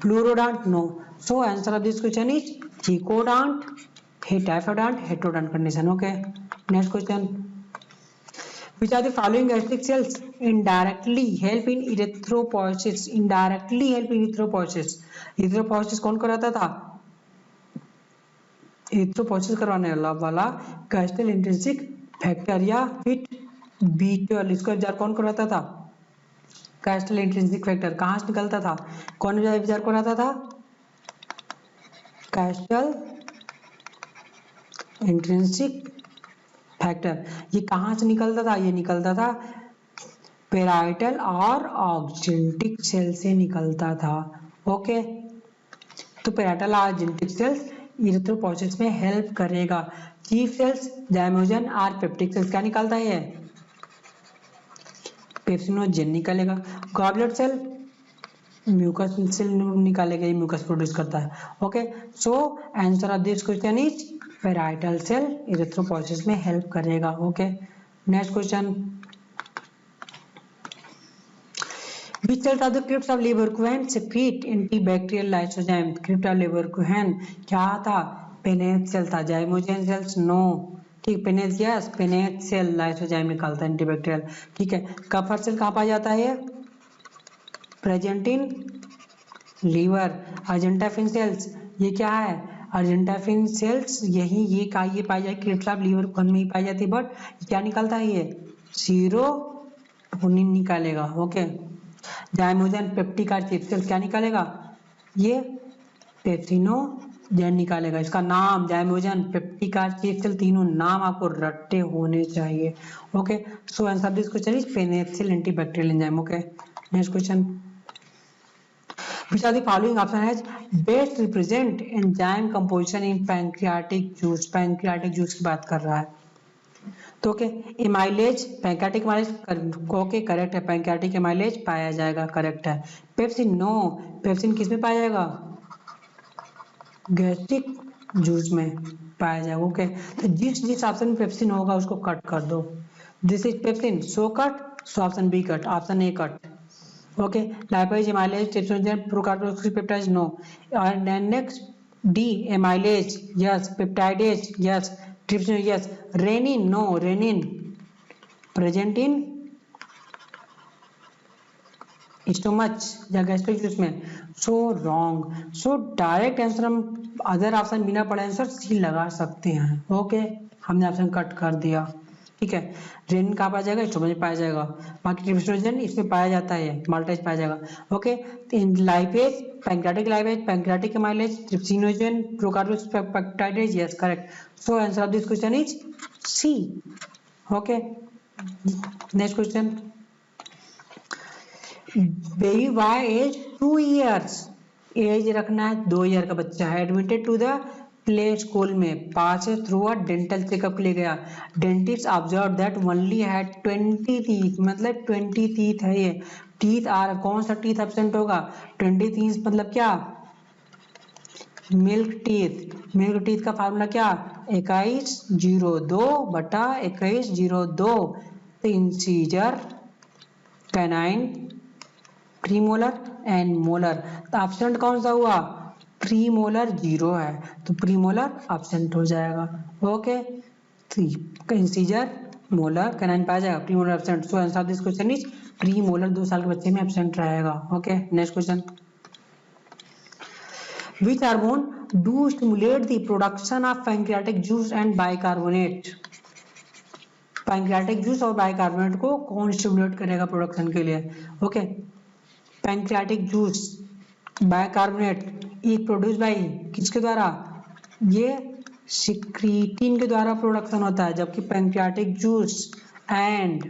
pleurodont no. So answer of this question is thecodont, diphyodont, heterodont condition. Okay next question, which are the following gastric cells indirectly help in erythropoiesis, indirectly help in erythropoiesis, erythropoiesis कौन कराता था, erythropoiesis करवाने वाला gastral intrinsic factor या fit B12, इसको absorb कौन कराता था, गैस्ट्रल इंट्रिंसिक फैक्टर कहाँ से निकलता था, कौन एब्जॉर्ब कराता था, गैस्ट्रल इंट्रिंसिक फैक्टर। ये कहाँ से निकलता था, ये निकलता था पेराइटल और ऑक्जेंटिक सेल से निकलता था। ओके तो पेराइटल और ऑक्जेंटिक सेल्स इरिथ्रोपोइसिस में हेल्प करेगा। चीफ सेल्स जाइमोजन और पेप्टिक सेल्स क्या निकलता है, पेप्सिनोजेन निकलेगा। गॉबलेट सेल म्यूकस सेल निकालेगा, ये म्यूकस प्रोड्यूस करता है। Okay so answer of this question is parietal cell erythropoiesis में हेल्प करेगा। Okay next question, which cells of the crypt of Leverkusen secrete antibacterial lysozyme, crypt of Leverkusen क्या था, पेनेट cell था, zymogen sales no, ठीक पेनेट yes, पेनेट cell lysozyme निकालता है antibacterial. ठीक है कफर सेल कहाँ पाया जाता है, present in liver. Argentaffin cells ये क्या है, अर्जेंटाफिन सेल्स यही ये पाई जाए क्रिप्स ऑफ लीवरकुसेन में ही पाई जाती है, बट क्या निकलता है ये सीरोटोनिन निकालेगा। ओके जाइमोजन पेप्टिक और चिप सेल्स क्या निकालेगा, ये पेप्सिनोजेन निकालेगा। इसका नाम जाइमोजन पेप्टिक और चिप सेल तीनों नाम आपको रट्टे होने चाहिए। Okay so answer this question is penicillin antibacterial enzyme. Okay next question, which of the following option has best represent enzyme composition in pancreatic juice, pancreatic juice की बात कर रहा है तो okay amylase, pancreatic amylase okay correct है, pancreatic amylase पाया जाएगा, correct है। पेप्सिन नो, पेप्सिन किस में पाया जाएगा, गैस्ट्रिक जूस में पाया जाएगा। ओके तो जिस ऑप्शन में पेप्सिन होगा उसको कट कर दो, this is pepsin so cut, so option B cut, option A cut. Okay lipase amylase trypsin procarboxyl peptide no, and next D amylase yes, peptidase yes, trypsin yes, rennin no, rennin present in stomach या gastric juice में, so wrong. So direct answer हम other option बिना पढ़े answer C लगा सकते हैं। Okay हमने option cut कर दिया। ठीक है रेनिन कहाँ पाया जाएगा, स्टोमच में पाया जाएगा, बाकी ट्रिप्सिनोजेन इसमें पाया जाता है, माल्टाइज पाया जाएगा। Okay lipase pancreatic lipase, pancreatic amylase, trypsinogen procarboxypeptidase yes correct. So answer of this question is C. Okay next question, baby by age 2 years, age रखना है 2 ईयर का बच्चा है, admitted to the play school में, pass through a dental checkup के लिए गया, dentist observe that only had 20 teeth, मतलब 20 टीथ है ये, टीथ आर कौन सा टीथ एब्सेंट होगा, 20 टीथ मतलब क्या, मिल्क टीथ, मिल्क टीथ का फार्मूला क्या, 2102 बटा 2102, तो incisor canine premolar and molar, तो एब्सेंट कौन सा हुआ, प्रीमोलर 0 है तो प्रीमोलर एब्सेंट हो जाएगा। ओके इंसीजर मोलर कैनाइन पाया जाएगा, premolar absent. So answer of this question is premolar 2 साल के बच्चे में एब्सेंट रहेगा। Okay next question, Which hormone do stimulate the production of pancreatic juice and bicarbonate? Pancreatic juice और बाइकार्बोनेट को कौन स्टिमुलेट करेगा प्रोडक्शन के लिए? Okay, pancreatic juice, bicarbonate is produce by किसके द्वारा? ये सिक्रीटिन के द्वारा प्रोडक्शन होता है, जबकि pancreatic juice and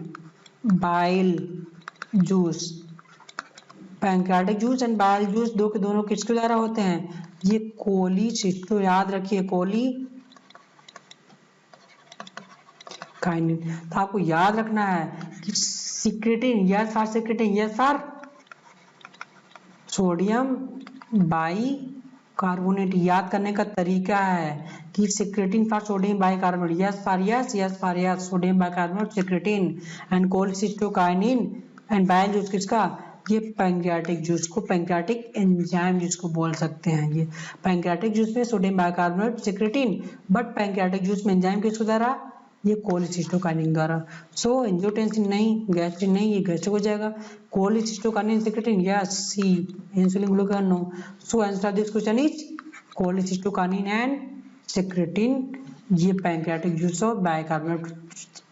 bile juice, pancreatic juice and bile juice दो के दोनों किसके द्वारा होते हैं? ये कोलिसिस्टो, याद रखिए कोलिकाइनिन। तो आपको याद रखना है कि secretin, yes for secretin, yes for sodium bicarbonate. याद करने का तरीका है कि secretin for sodium bicarbonate, yes for yes, yes for yes, sodium bicarbonate secretin, and cholecystokinin and bile juice किसका? ये पैंक्रियाटिक जूस को पैंक्रियाटिक एंजाइम जिसको बोल सकते हैं। ये पैंक्रियाटिक जूस में sodium bicarbonate secretin, but pancreatic juice में एंजाइम किसके द्वारा? ये कोलिसिस्टोकाइनिन द्वारा। सो एंजियोटेंसिन नहीं, गैस्ट्रिन नहीं, ये गैस्ट्रिक हो जाएगा। Cholecystokinin secretin, yes C, insulin glucagon no. So answer of this question is cholecystokinin and secretin, ये पैंक्रियाटिक जूस और बाइकार्बोनेट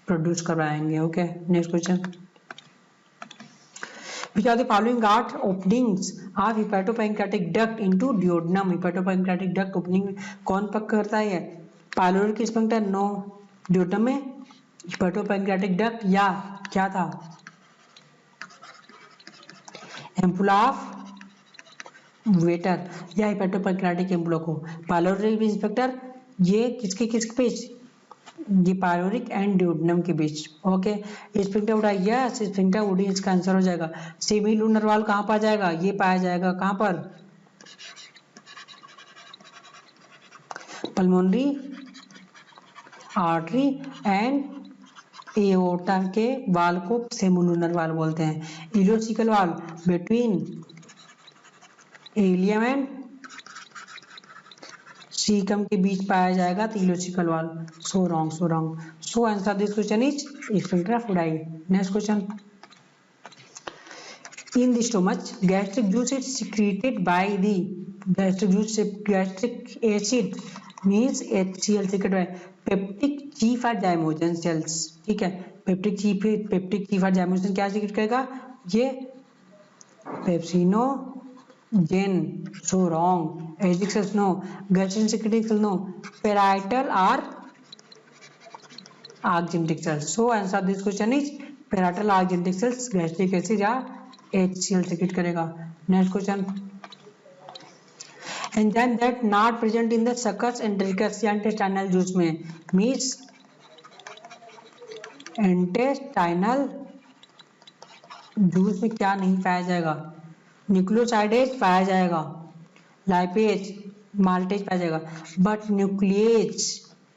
प्रोड्यूस करवाएंगे। Okay, next question. Which of the following are openings of hepatopancreatic duct into duodenum? Hepatopancreatic duct opening कौन पक करता है? Pyloric sphincter no, duodenum में hepatopancreatic duct या क्या था? एम्पुला ऑफ वेटर या हेपेटोपैंक्रियाटिक एम्पुला को। पाइलोरिक स्फिंक्टर ये किसके बीच? ये पाइलोरिक एंड ड्यूडेनम के बीच। Okay, sphincter Oddi, yes sphincter Oddi इसका आंसर हो जाएगा। सेमीलुनर वाल्व कहाँ पाया जाएगा? ये पाया जाएगा कहाँ पर? पल्मोनरी आर्टरी एंड एओर्टा के वाल्व को सेमीलुनर वाल्व बोलते हैं। Ileocecal valve between ileum and cecum के बीच पाया जाएगा, तो ileocecal valve. So wrong, so wrong. So answer this question is sphincter of Oddi. Next question. In the stomach gastric juice is secreted by the gastric juice से gastric acid means HCl secrete by peptic chief और zymogen cells. ठीक है, peptic chief और zymogen क्या secret करेगा? ये पेप्सिनो जेन, so wrong. Acidic cells no, gastrin secreting cells no, parietal or argentic cells. So answer this question is parietal argentic cells, gastric acid या HCl secrete करेगा। Next question. Enzyme that not present in the succus entericus या intestinal juice में means intestinal juice में क्या नहीं पाया जाएगा? Nucleosidase पाया जाएगा, लाइपेज, माल्टेज पाया जाएगा, but nuclease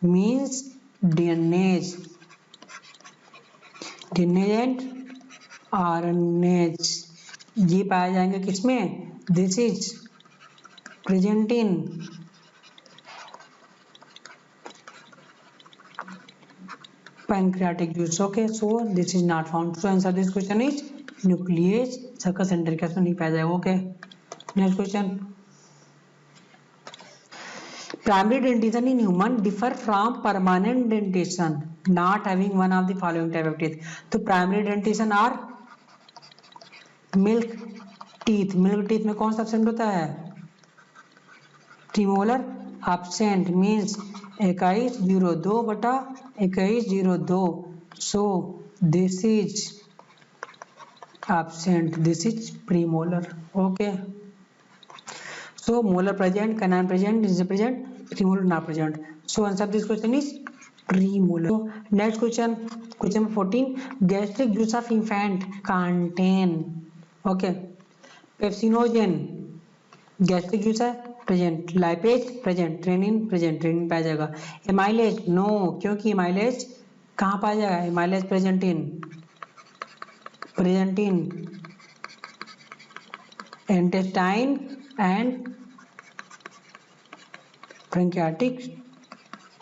means DNase, DNase and RNase ये पाए जाएंगे किसमें? This is present in pancreatic juice. Okay, so this is not found. So answer this question is nuclease succus entericus में नहीं पाया जाएगा। Okay, next question. Primary dentition in human differ from permanent dentition not having one of the following type of teeth. तो primary dentition are milk teeth. Milk teeth में कौन सा absent होता है? प्रीमोलर एब्सेंट मींस 2102 बटा 2102। सो this is absent, this is premolar. Okay, so molar present, canine present, is present, premolar not present. So answer this question is premolar. So next question, question number 14. Gastric juice of infant contain, okay, pepsinogen, gastric juice है present, lipase present, renin present, renin पाया जाएगा। amylase no, क्योंकि amylase कहाँ पाया जाएगा? amylase present in intestine and pancreatic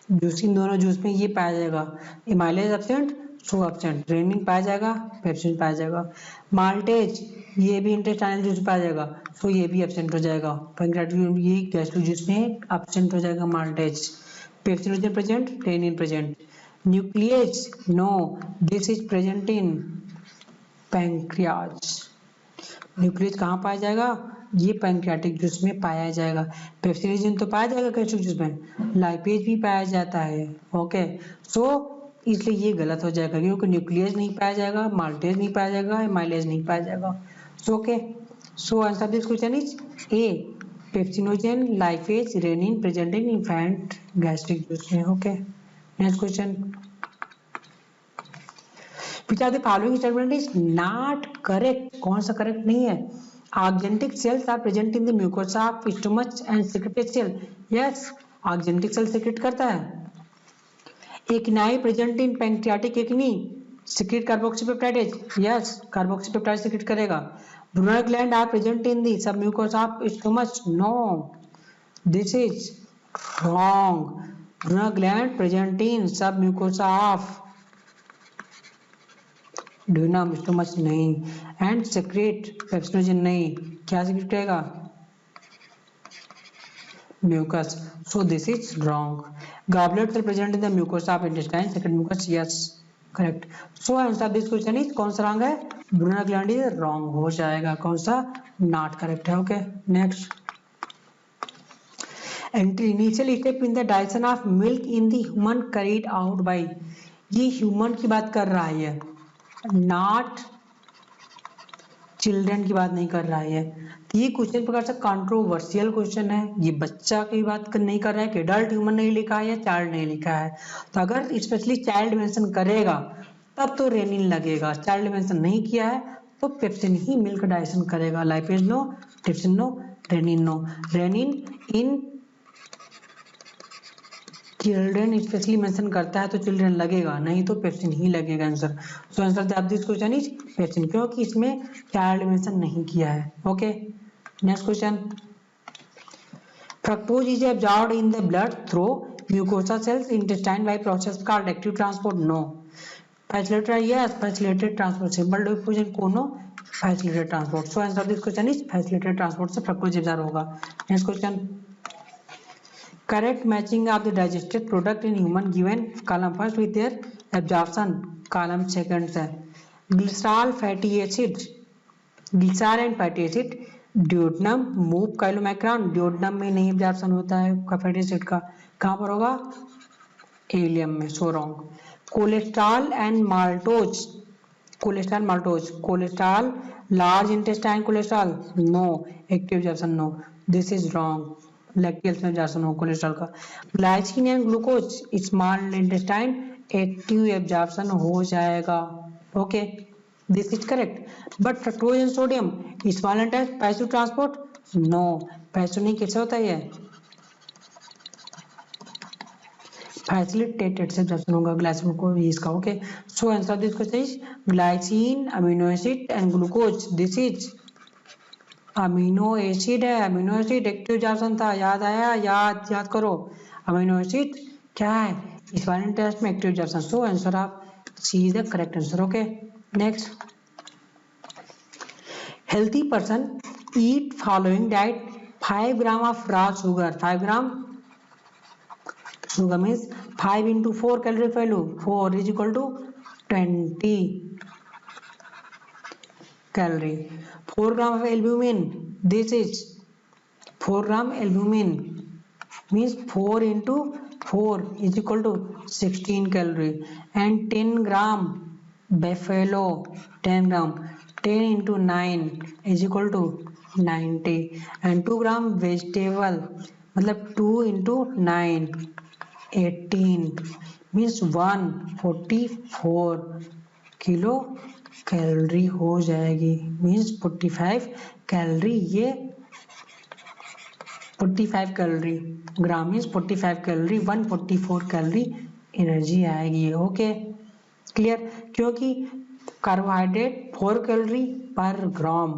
juice, इन दोनों juice में ये पाया जाएगा। Amylase absent, so absent, rennin पाया जाएगा, पेप्सिन पाया जाएगा। माल्टेज ये भी इंटेस्टाइनल जूस पाया जाएगा, सो ये भी एब्सेंट हो जाएगा। पैंक्रियाटिक ये गैस्ट्रिक जूस में एब्सेंट हो जाएगा maltase. Pepsinogen present, rennin present. Nucleus no, this is present in pancreas. Nucleus कहाँ पाया जाएगा? ये पैंक्रियाटिक जूस में पाया जाएगा। पेप्सिनोजन तो पाया जाएगा गैस्ट्रिक जूस में, लाइपेज भी पाया जाता है। ओके, सो इसलिए ये गलत हो जाएगा क्योंकि न्यूक्लियस नहीं पाया जाएगा, माल्टेज नहीं पाया जाएगा, एमाइलेज नहीं पाया जाएगा। So okay, so answer this question is A, pepsinogen, lipase, rennin present in infant gastric juice में। Okay, next question, which are the following statement is not correct? कौन सा करेक्ट नहीं है? Argentic cells are present in the mucosa of stomach and secrete cell. Yes, argentic cell secrete करता है। Echini present in pancreatic echini secrete carboxypeptidase. Yes, carboxypeptidase secrete करेगा। Brunner gland are present in the submucosa of stomach. No, this is wrong. Brunner gland present in submucosa of duodenum, stomach नहीं, and secrete pepsinogen नहीं, क्या secrete करेगा? Mucus, so this is wrong. Goblet cell present in the mucosa of intestine, second mucus, yes correct. So answer this question is, कौन सा wrong है? Brunner gland is wrong हो जाएगा, कौन सा? नॉट करेक्ट है। Okay, next, entry initial step in the digestion of milk in the human carried out by, ये human की बात कर रहा है, नॉट चिल्ड्रन की बात नहीं कर रहा है। तो ये क्वेश्चन प्रकार से कंट्रोवर्शियल क्वेश्चन है, ये बच्चा की बात नहीं कर रहा है कि एडल्ट ह्यूमन नहीं लिखा है या चाइल्ड नहीं लिखा है। तो अगर स्पेशली चाइल्ड मेंशन करेगा तब तो रेनिन लगेगा, चाइल्ड मेंशन नहीं किया है तो पेप्सिन ही मिल्क डाइजेशन करेगा। Lipase no, trypsin no, rennin no. Rennin in children specially mention करता है तो चिल्ड्रन लगेगा, नहीं तो पेप्सिन ही लगेगा answer. So answer of this question is pepsin, क्योंकि इसमें चाइल्ड मेंशन नहीं किया है। Okay, next question, fructose is absorbed in the blood through mucosa cells intestine by process called active transport. No, facilitated, yes facilitated transport, simple diffusion कोनो, facilitated transport. So answer of this question is facilitated transport से fructose absorb होगा। Next question, correct matching of the digested product in human given column first with their absorption, column second है। glycerol fatty acid, glycerol and fatty acid, duodenum move chylomicron, duodenum में नहीं absorption होता है fatty acid का, कहाँ पर होगा? ileum में, so wrong। cholesterol and maltose, cholesterol maltose, cholesterol large intestine cholesterol, no, active absorption no, this is wrong। Lacteals में एब्जॉर्प्शन हो कोलेस्ट्रॉल का। Glycine and glucose small intestine active absorption हो जाएगा। Okay, this is correct. But fructose and sodium small intestine passive transport, no, passive नहीं, कैसे होता है? Facilitated से एब्जॉर्प्शन होगा ग्लाइसिन को इसका। Okay, so answer of this question is glycine, amino acid and glucose, this is amino acid है। Amino acid active absorption था, याद आया? याद करो, अमीनो एसिड क्या है? स्मॉल इंटेस्टाइन में active absorption. So answer of C is the correct answer. Okay, next, healthy person eat following diet 5 gram of raw sugar, 5 gram sugar means 5 into 4 calorie value, 4 is equal to 20 calorie। 4 gram of albumin, this is 4 gram albumin means 4 into 4 is equal to 16 calorie, and 10 gram buffalo, 10 gram, 10 into 9 is equal to 90, and 2 gram vegetable मतलब 2 into 9 18 means 144 kilo calorie हो जाएगी, means 45 calorie, ये 45 calorie gram means 45 calorie, 144 calorie energy आएगी। Okay, clear? क्योंकि carbohydrate 4 calorie per gram,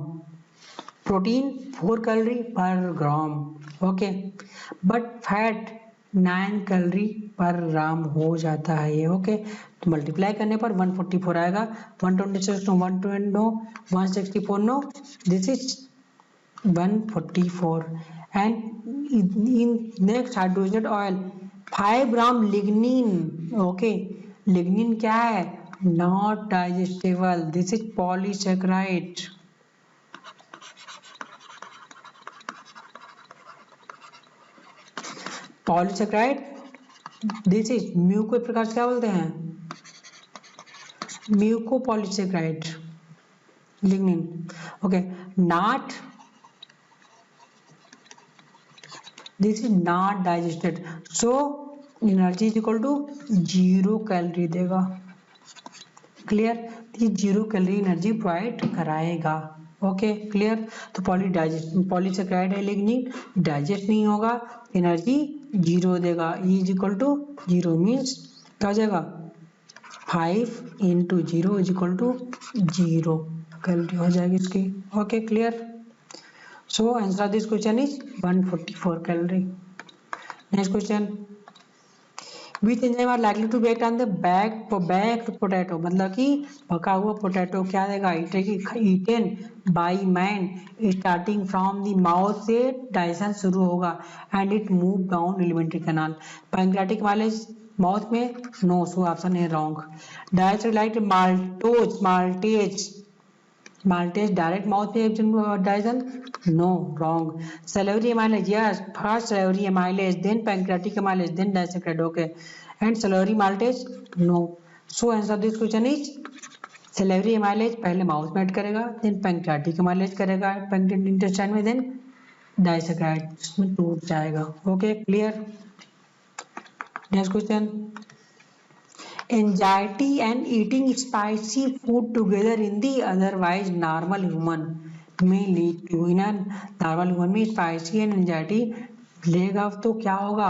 protein 4 calorie per gram, okay, but fat 9 calorie per gram हो जाता है ये। ओके, तो मल्टीप्लाई करने पर 144 आएगा। 126 no 120 no 164 no, this is 144। And in next hydrogen oil 5 gram lignin. Okay, lignin क्या है? Not digestible, this is polysaccharide. Polysaccharide this is muco प्रकार से क्या बोलते हैं? Mucopolysaccharide lignin. Okay, not, this is not digested, so energy is equal to 0 calorie देगा। Clear? ये 0 calorie energy provide कराएगा। Okay, clear? तो पॉलीसेकेराइड है लिग्निन, डाइजेस्ट नहीं होगा, एनर्जी 0 देगा। E is equal to 0 means क्या हो जाएगा? 5 into 0 is equal to 0 calorie हो जाएगी इसकी। Okay, clear? So answer of this question is 144 calorie. Next question, which enzyme are likely to react on the baked potato, मतलब कि पका हुआ पोटैटो क्या देगा? Eaten by man starting from the mouth से डाइजेशन शुरू होगा and it move down alimentary canal. Pancreatic mileage mouth में? नो, सो ऑप्शन है wrong. Digest like maltase direct mouth में digestion? No, wrong. Salivary amylase, yes, first salivary amylase, then pancreatic amylase, then disaccharide. Okay, and salivary maltase? No. So answer of this question is salivary amylase पहले mouth में add करेगा, then pancreatic amylase करेगा intestine में, then disaccharide इसमें टूट जाएगा। Okay, clear? Next question, anxiety and eating spicy food together in the otherwise normal human may lead to, in a normal human में spicy and anxiety लेगा तो क्या होगा?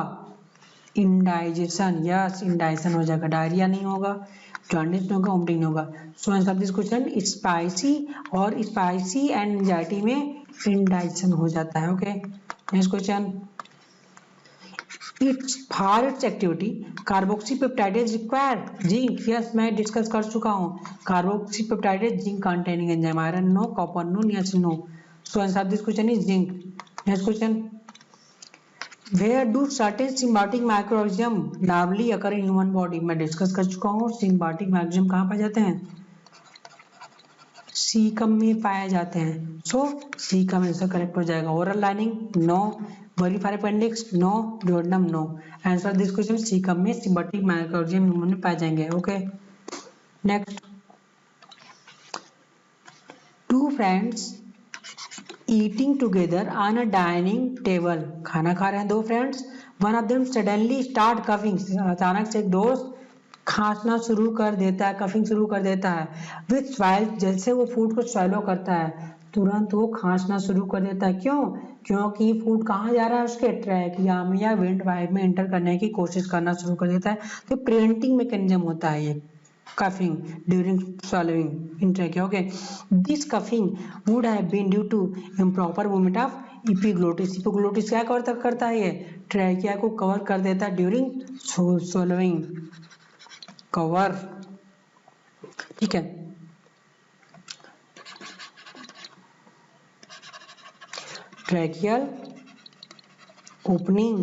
indigestion, यस, indigestion हो जाएगा, डायरिया नहीं होगा, जॉन्डिस नहीं होगा, वोमिटिंग नहीं होगा। So answer of this question spicy और स्पाइसी एंड एंजाइटी में indigestion हो जाता है। Okay, next question, for its activity carboxypeptidase require zinc, yes मैं डिस्कस कर चुका हूँ। carboxypeptidase zinc containing enzyme, iron no, copper no, niacin no, so answer of this question is zinc। next question, where do certain symbiotic microorganism normally occur in human body, मैं discuss कर चुका हूँ। symbiotic microorganism कहाँ पाए जाते हैं? Caecum में पाए जाते हैं, सो सीकम आंसर करेक्ट हो जाएगा। Oral lining? No. Vermiform appendix? No. Duodenum? No. Answer this question cecum में सिम्बायोटिक माइक्रोऑर्गेनिज्म में पाए जाएंगे। Okay, next, two friends eating together on a dining table, खाना खा रहे हैं दो friends, one of them suddenly start coughing, अचानक से एक दोस्त खांसना शुरू कर देता है, कफिंग शुरू कर देता है, विथ स्वाइल, जैसे वो फूड को स्वैलो करता है तुरंत वो खांसना शुरू कर देता है। क्यों? क्योंकि फूड कहाँ जा रहा है? उसके ट्रैकिया में या वेंट पाइप में एंटर करने की कोशिश करना शुरू कर देता है। तो प्रिवेंटिंग मैकेनिज्म होता है ये coughing during swallowing in trachea। okay, this coughing would have been due to improper movement of epiglottis। epiglottis क्या करता है? ये ट्रैकिया को कवर कर देता है ड्यूरिंग swallowing, कवर, ठीक है। Tracheal opening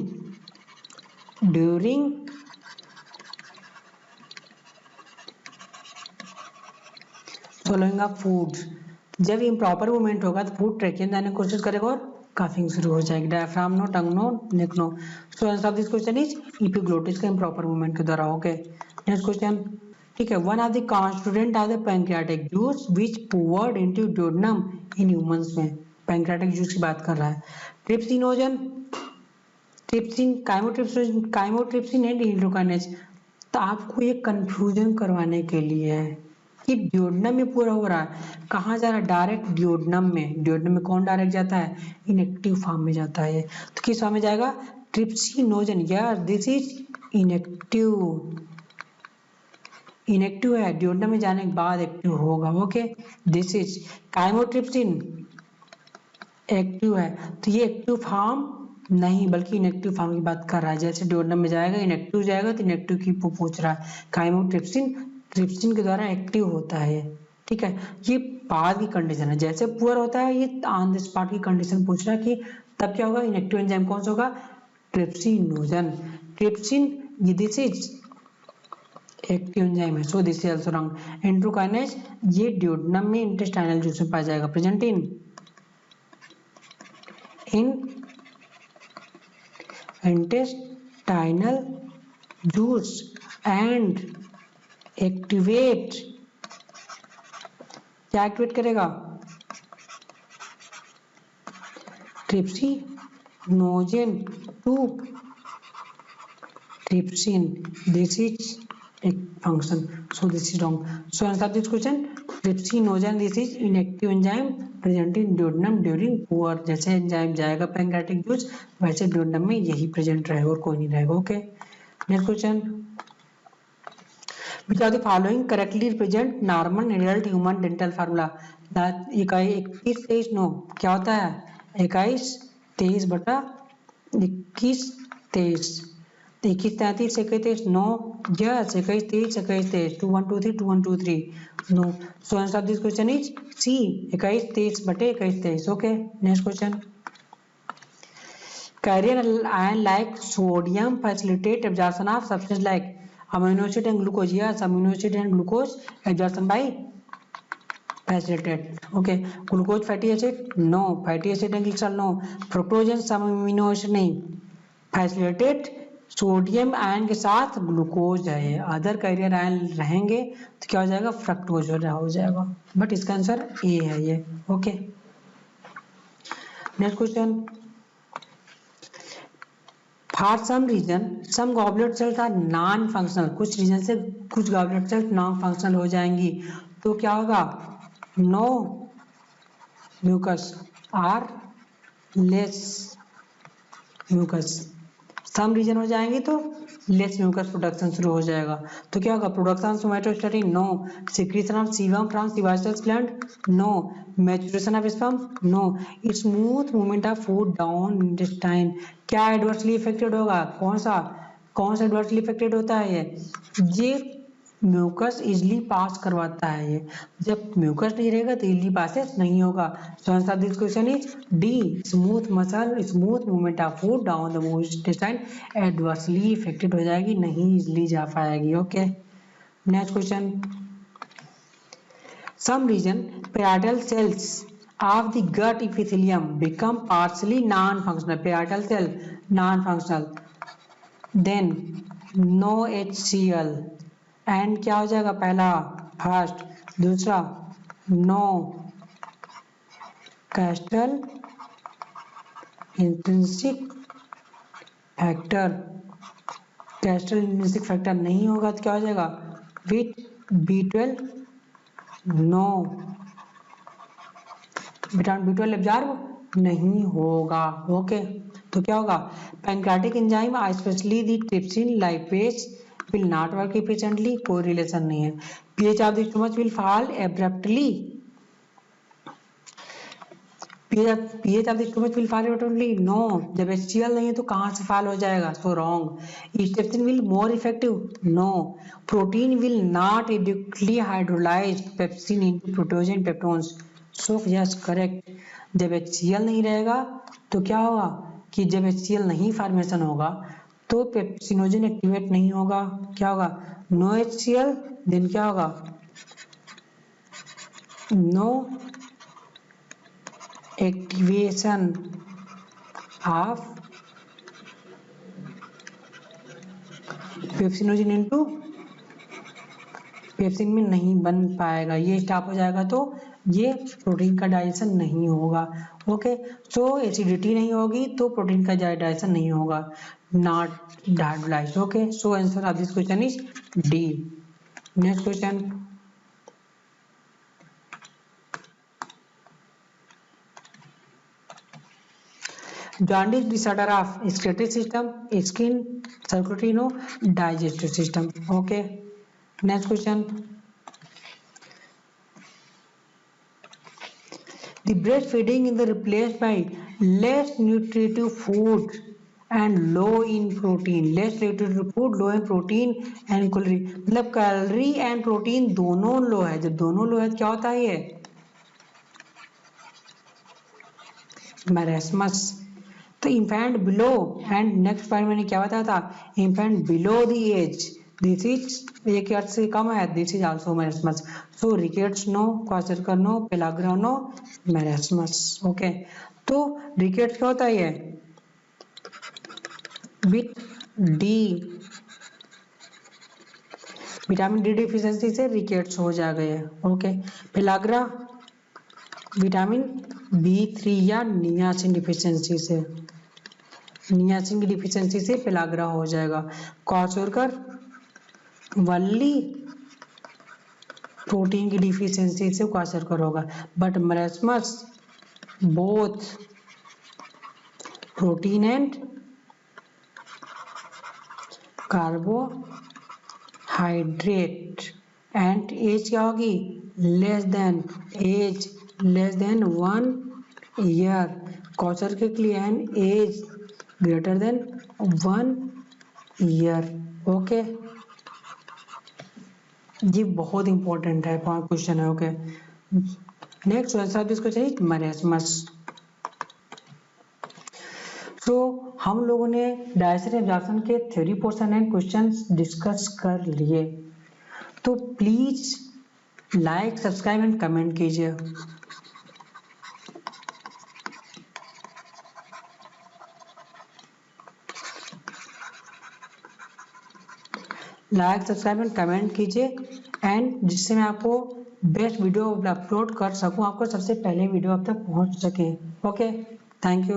during swallowing of food, जब इम्प्रॉपर मूवमेंट होगा तो फूड ट्रैकिया जाने की कोशिश करेगा और काफिंग शुरू हो जाएगी। Diaphragm no, tongue no, neck no, so answer of this question is epiglottis का इम्प्रॉपर मूवमेंट के द्वारा। ओके, नेक्स्ट क्वेश्चन, ठीक है, one of the constituent of the pancreatic juice which poured into duodenum in humans में, pancreatic juice की बात कर रहा है। Trypsinogen, trypsin, chymotrypsin and enterokinase. तो आपको ये कंफ्यूजन करवाने के लिए है कि ड्यूodenum में पूरा हो रहा है, कहाँ जा रहा है? डायरेक्ट ड्यूodenum में। ड्यूodenum में कौन डायरेक्ट जाता है? इनएक्टिव फॉर्म में जाता है। तो किस फॉर्म में जाएगा? ट्रिप्सिनोजन, यार दिस इज इनएक्टिव, इनएक्टिव है, ड्यूodenum में जाने के बाद एक्टिव होगा। Okay, this is chymotrypsin active है, तो ये एक्टिव फॉर्म नहीं, बल्कि इनएक्टिव फॉर्म की बात कर रहा है। जैसे डिओडनम में जाएगा, इनएक्टिव जाएगा तो इनएक्टिव की पूछ रहा है। काइमोट्रिप्सिन ट्रिप्सिन के द्वारा एक्टिव होता है, ठीक है। ये बाद की कंडीशन है, जैसे पुअर होता है ये ऑन द स्पॉट की कंडीशन पूछ रहा है कि तब क्या होगा, इनएक्टिव एंजाइम कौन सा होगा, ट्रिप्सिनोजन। ट्रिप्सिन ये दिस इज एक्टिव एंजाइम है, so this is also wrong. Enterokinase ये डिओडनम में इंटेस्टाइनल जूस में पाया जाएगा, present in intestinal juice and activate, क्या एक्टिवेट करेगा, trypsinogen to trypsin, this is एक function, so this is wrong. So answer of this question trypsinogen, this is inactive enzyme present in duodenum during pour. जैसे enzyme जाएगा pancreatic juice, वैसे duodenum में यही present रहेगा और कोई नहीं रहेगा। Okay, next question, which of the following correctly represent normal adult human dental formula? 21 23 9 क्या होता है, 21 23 बटा 21 23, 21 33 21 9, yes 21 23 21 23, 2 1 2 3 2 1 2 3 no. So answer of this question is C, 21 23 बटे 21 23। Okay, next question, carrier ion like sodium facilitate absorption of substance like amino acid and glucose. Yes, amino acid and glucose absorption by facilitate. Okay, glucose fatty acid no, fatty acid and glycerol no, fructose and some amino acid नहीं, facilitate sodium ion के साथ glucose है, other career ion रहेंगे तो क्या हो जाएगा, fructose हो जाएगा, बट इसका आंसर ए है ये। Okay, next question, for some reason some goblet cells are non functional, कुछ रीजन से कुछ गॉबलेट सेल्स नॉन फंक्शनल हो जाएंगी, तो क्या होगा, no mucus or less mucus, some reason हो जाएंगे तो लेस म्यूकस प्रोडक्शन शुरू हो जाएगा, तो क्या होगा, production somatostatin no, secretion of sebum from sebaceous gland no, maturation of sperm no, smooth movement of food down intestine, क्या एडवर्सली इफेक्टेड होगा, कौन सा एडवर्सली इफेक्टेड होता है, ये म्यूकस इजली पास करवाता है, ये जब म्यूकस नहीं रहेगा तो इजली पासेस नहीं होगा। So answer of this question is D, smooth muscle smooth movement of food down the intestine adversely effected हो जाएगी, नहीं इजली जा पाएगी। Okay, next question, some reason parietal cells of the gut epithelium become partially non-functional, parietal cell non-functional, then no HCl and क्या हो जाएगा, पहला first, दूसरा no Castle intrinsic factor, Castle intrinsic factor नहीं होगा तो क्या हो जाएगा, with B12 no, vitamin B12 absorb नहीं होगा। ओके, तो क्या होगा, pancreatic enzyme specially the trypsin lipase will not work efficiently, कोई रिलेशन नहीं है, pH of the stomach will fall abruptly, pH of the stomach will fall abruptly no, जब HCl नहीं है तो कहाँ से fall हो जाएगा, so wrong, strepsin will more effective no, protein will not adequately hydrolyze pepsin into proteogen peptones, so yes correct, जब HCl नहीं रहेगा तो क्या होगा कि जब HCl नहीं फॉर्मेशन होगा तो पेप्सिनोजन एक्टिवेट नहीं होगा, क्या होगा, नो HCl, देन क्या होगा, no activation of pepsinogen into, pepsin में नहीं बन पाएगा, ये स्टॉप हो जाएगा तो ये प्रोटीन का डाइजेशन नहीं होगा। ओके, सो एसिडिटी नहीं होगी तो प्रोटीन का डाइजेशन नहीं होगा, not hydrolyzed। Okay, so answer of this question is D. Next question, jaundice disorder of excretory system, skin, circulatory, no, digestive system। okay, next question, The breastfeeding is replaced by less nutritive food and low in protein. Less nutritive food, low in protein and calorie. मतलब calorie and protein दोनों लो है. जब दोनों लो है क्या होता है ये मैरेस्मस. तो infant below and next point मैंने क्या बताया था, infant below the age this is 1 year से कम है, this is also marasmus. So rickets no, kwashiorkor no, pellagra no, marasmus. Okay, तो रिकेट्स क्या होता है, vit D vitamin D deficiency से रिकेट्स हो जाएगा. ओके, पेलाग्रा विटामिन B3 या नियासिन डिफिशियंसी से, नियासिन की डिफिशियंसी से पेलाग्रा हो जाएगा. क्वार्टर वल्ली प्रोटीन की डिफिशियंसी से क्वार्टर होगा. But marasmus both protein and carbohydrate and age क्या होगी, लेस देन 1 ईयर. क्वार्टर के लिए and age greater than 1 year. Okay, ये बहुत इंपॉर्टेंट है क्वेश्चन है. ओके, नेक्स्ट आंसर इसको चाहिए मैरेस्मस. तो हम लोगों ने डायजेशन एब्जॉर्प्शन के theory portion and questions discuss कर लिए. तो please like, subscribe and comment कीजिए. लाइक, सब्सक्राइब एंड कमेंट कीजिए एंड जिससे मैं आपको बेस्ट वीडियो अपलोड कर सकूं, आपको सबसे पहले वीडियो अब तक पहुंच सके. Okay, thank you.